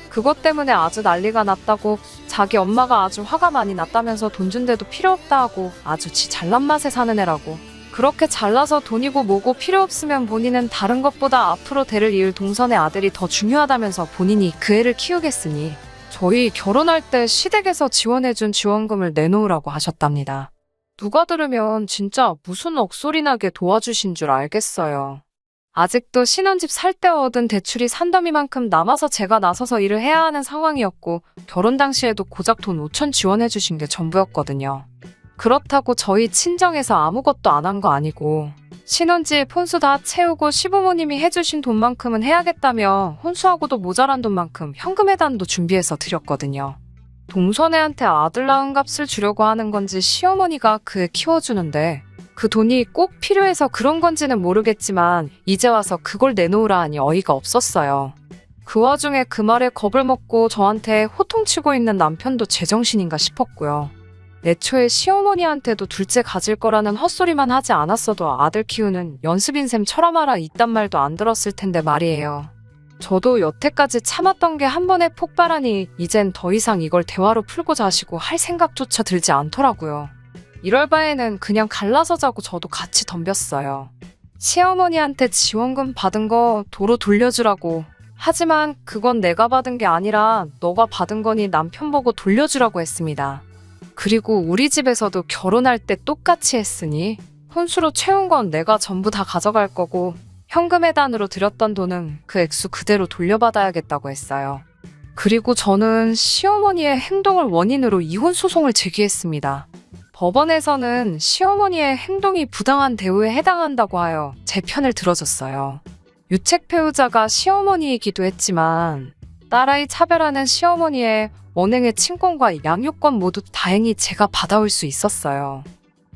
그것 때문에 아주 난리가 났다고, 자기 엄마가 아주 화가 많이 났다면서 돈 준데도 필요 없다 하고 아주 지 잘난 맛에 사는 애라고, 그렇게 잘나서 돈이고 뭐고 필요 없으면 본인은 다른 것보다 앞으로 대를 이을 동선의 아들이 더 중요하다면서 본인이 그 애를 키우겠으니 저희 결혼할 때 시댁에서 지원해준 지원금을 내놓으라고 하셨답니다. 누가 들으면 진짜 무슨 억소리 나게 도와주신 줄 알겠어요. 아직도 신혼집 살 때 얻은 대출이 산더미만큼 남아서 제가 나서서 일을 해야 하는 상황이었고 결혼 당시에도 고작 돈 5천 지원해주신 게 전부였거든요. 그렇다고 저희 친정에서 아무것도 안 한 거 아니고 신혼집 혼수 다 채우고 시부모님이 해주신 돈만큼은 해야겠다며 혼수하고도 모자란 돈만큼 현금 해단도 준비해서 드렸거든요. 동선애한테 아들 낳은 값을 주려고 하는 건지 시어머니가 그 애 키워주는데 그 돈이 꼭 필요해서 그런 건지는 모르겠지만 이제 와서 그걸 내놓으라 하니 어이가 없었어요. 그 와중에 그 말에 겁을 먹고 저한테 호통치고 있는 남편도 제정신인가 싶었고요. 애초에 시어머니한테도 둘째 가질 거라는 헛소리만 하지 않았어도 아들 키우는 연습인 셈 쳐라마라 이딴 말도 안 들었을 텐데 말이에요. 저도 여태까지 참았던 게 한 번에 폭발하니 이젠 더 이상 이걸 대화로 풀고 자시고 할 생각조차 들지 않더라고요. 이럴 바에는 그냥 갈라서 자고 저도 같이 덤볐어요. 시어머니한테 지원금 받은 거 도로 돌려주라고. 하지만 그건 내가 받은 게 아니라 너가 받은 거니 남편 보고 돌려주라고 했습니다. 그리고 우리 집에서도 결혼할 때 똑같이 했으니 혼수로 채운 건 내가 전부 다 가져갈 거고 현금 해단으로 드렸던 돈은 그 액수 그대로 돌려받아야겠다고 했어요. 그리고 저는 시어머니의 행동을 원인으로 이혼 소송을 제기했습니다. 법원에서는 시어머니의 행동이 부당한 대우에 해당한다고 하여 제 편을 들어줬어요. 유책 배우자가 시어머니이기도 했지만 딸아이 차별하는 시어머니의 언행의 친권과 양육권 모두 다행히 제가 받아올 수 있었어요.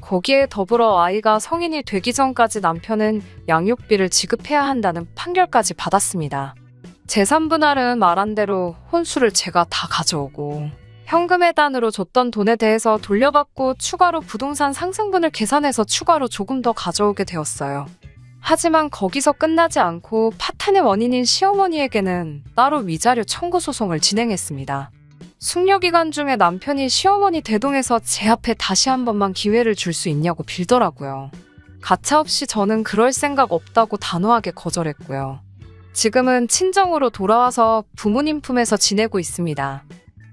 거기에 더불어 아이가 성인이 되기 전까지 남편은 양육비를 지급해야 한다는 판결까지 받았습니다. 재산분할은 말한 대로 혼수를 제가 다 가져오고 현금 해단으로 줬던 돈에 대해서 돌려받고 추가로 부동산 상승분을 계산해서 추가로 조금 더 가져오게 되었어요. 하지만 거기서 끝나지 않고 파탄의 원인인 시어머니에게는 따로 위자료 청구 소송을 진행했습니다. 숙려기간 중에 남편이 시어머니 대동해서 제 앞에 다시 한 번만 기회를 줄 수 있냐고 빌더라고요. 가차없이 저는 그럴 생각 없다고 단호하게 거절했고요. 지금은 친정으로 돌아와서 부모님 품에서 지내고 있습니다.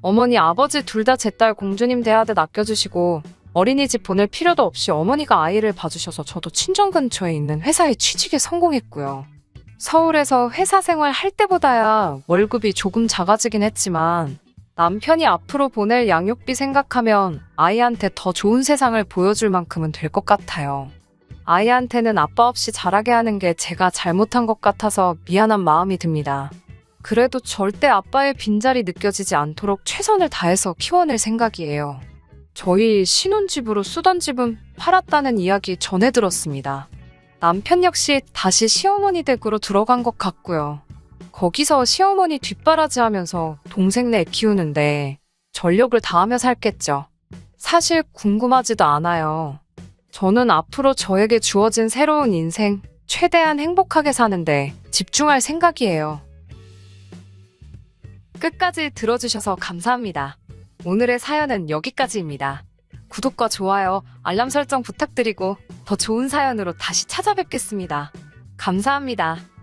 어머니, 아버지 둘 다 제 딸 공주님 대하듯 아껴주시고 어린이집 보낼 필요도 없이 어머니가 아이를 봐주셔서 저도 친정 근처에 있는 회사에 취직에 성공했고요. 서울에서 회사 생활 할 때보다야 월급이 조금 작아지긴 했지만 남편이 앞으로 보낼 양육비 생각하면 아이한테 더 좋은 세상을 보여줄 만큼은 될 것 같아요. 아이한테는 아빠 없이 자라게 하는 게 제가 잘못한 것 같아서 미안한 마음이 듭니다. 그래도 절대 아빠의 빈자리 느껴지지 않도록 최선을 다해서 키워낼 생각이에요. 저희 신혼집으로 쓰던 집은 팔았다는 이야기 전해 들었습니다. 남편 역시 다시 시어머니 댁으로 들어간 것 같고요. 거기서 시어머니 뒷바라지 하면서 동생네 애 키우는데 전력을 다하며 살겠죠. 사실 궁금하지도 않아요. 저는 앞으로 저에게 주어진 새로운 인생, 최대한 행복하게 사는데 집중할 생각이에요. 끝까지 들어주셔서 감사합니다. 오늘의 사연은 여기까지입니다. 구독과 좋아요, 알람 설정 부탁드리고 더 좋은 사연으로 다시 찾아뵙겠습니다. 감사합니다.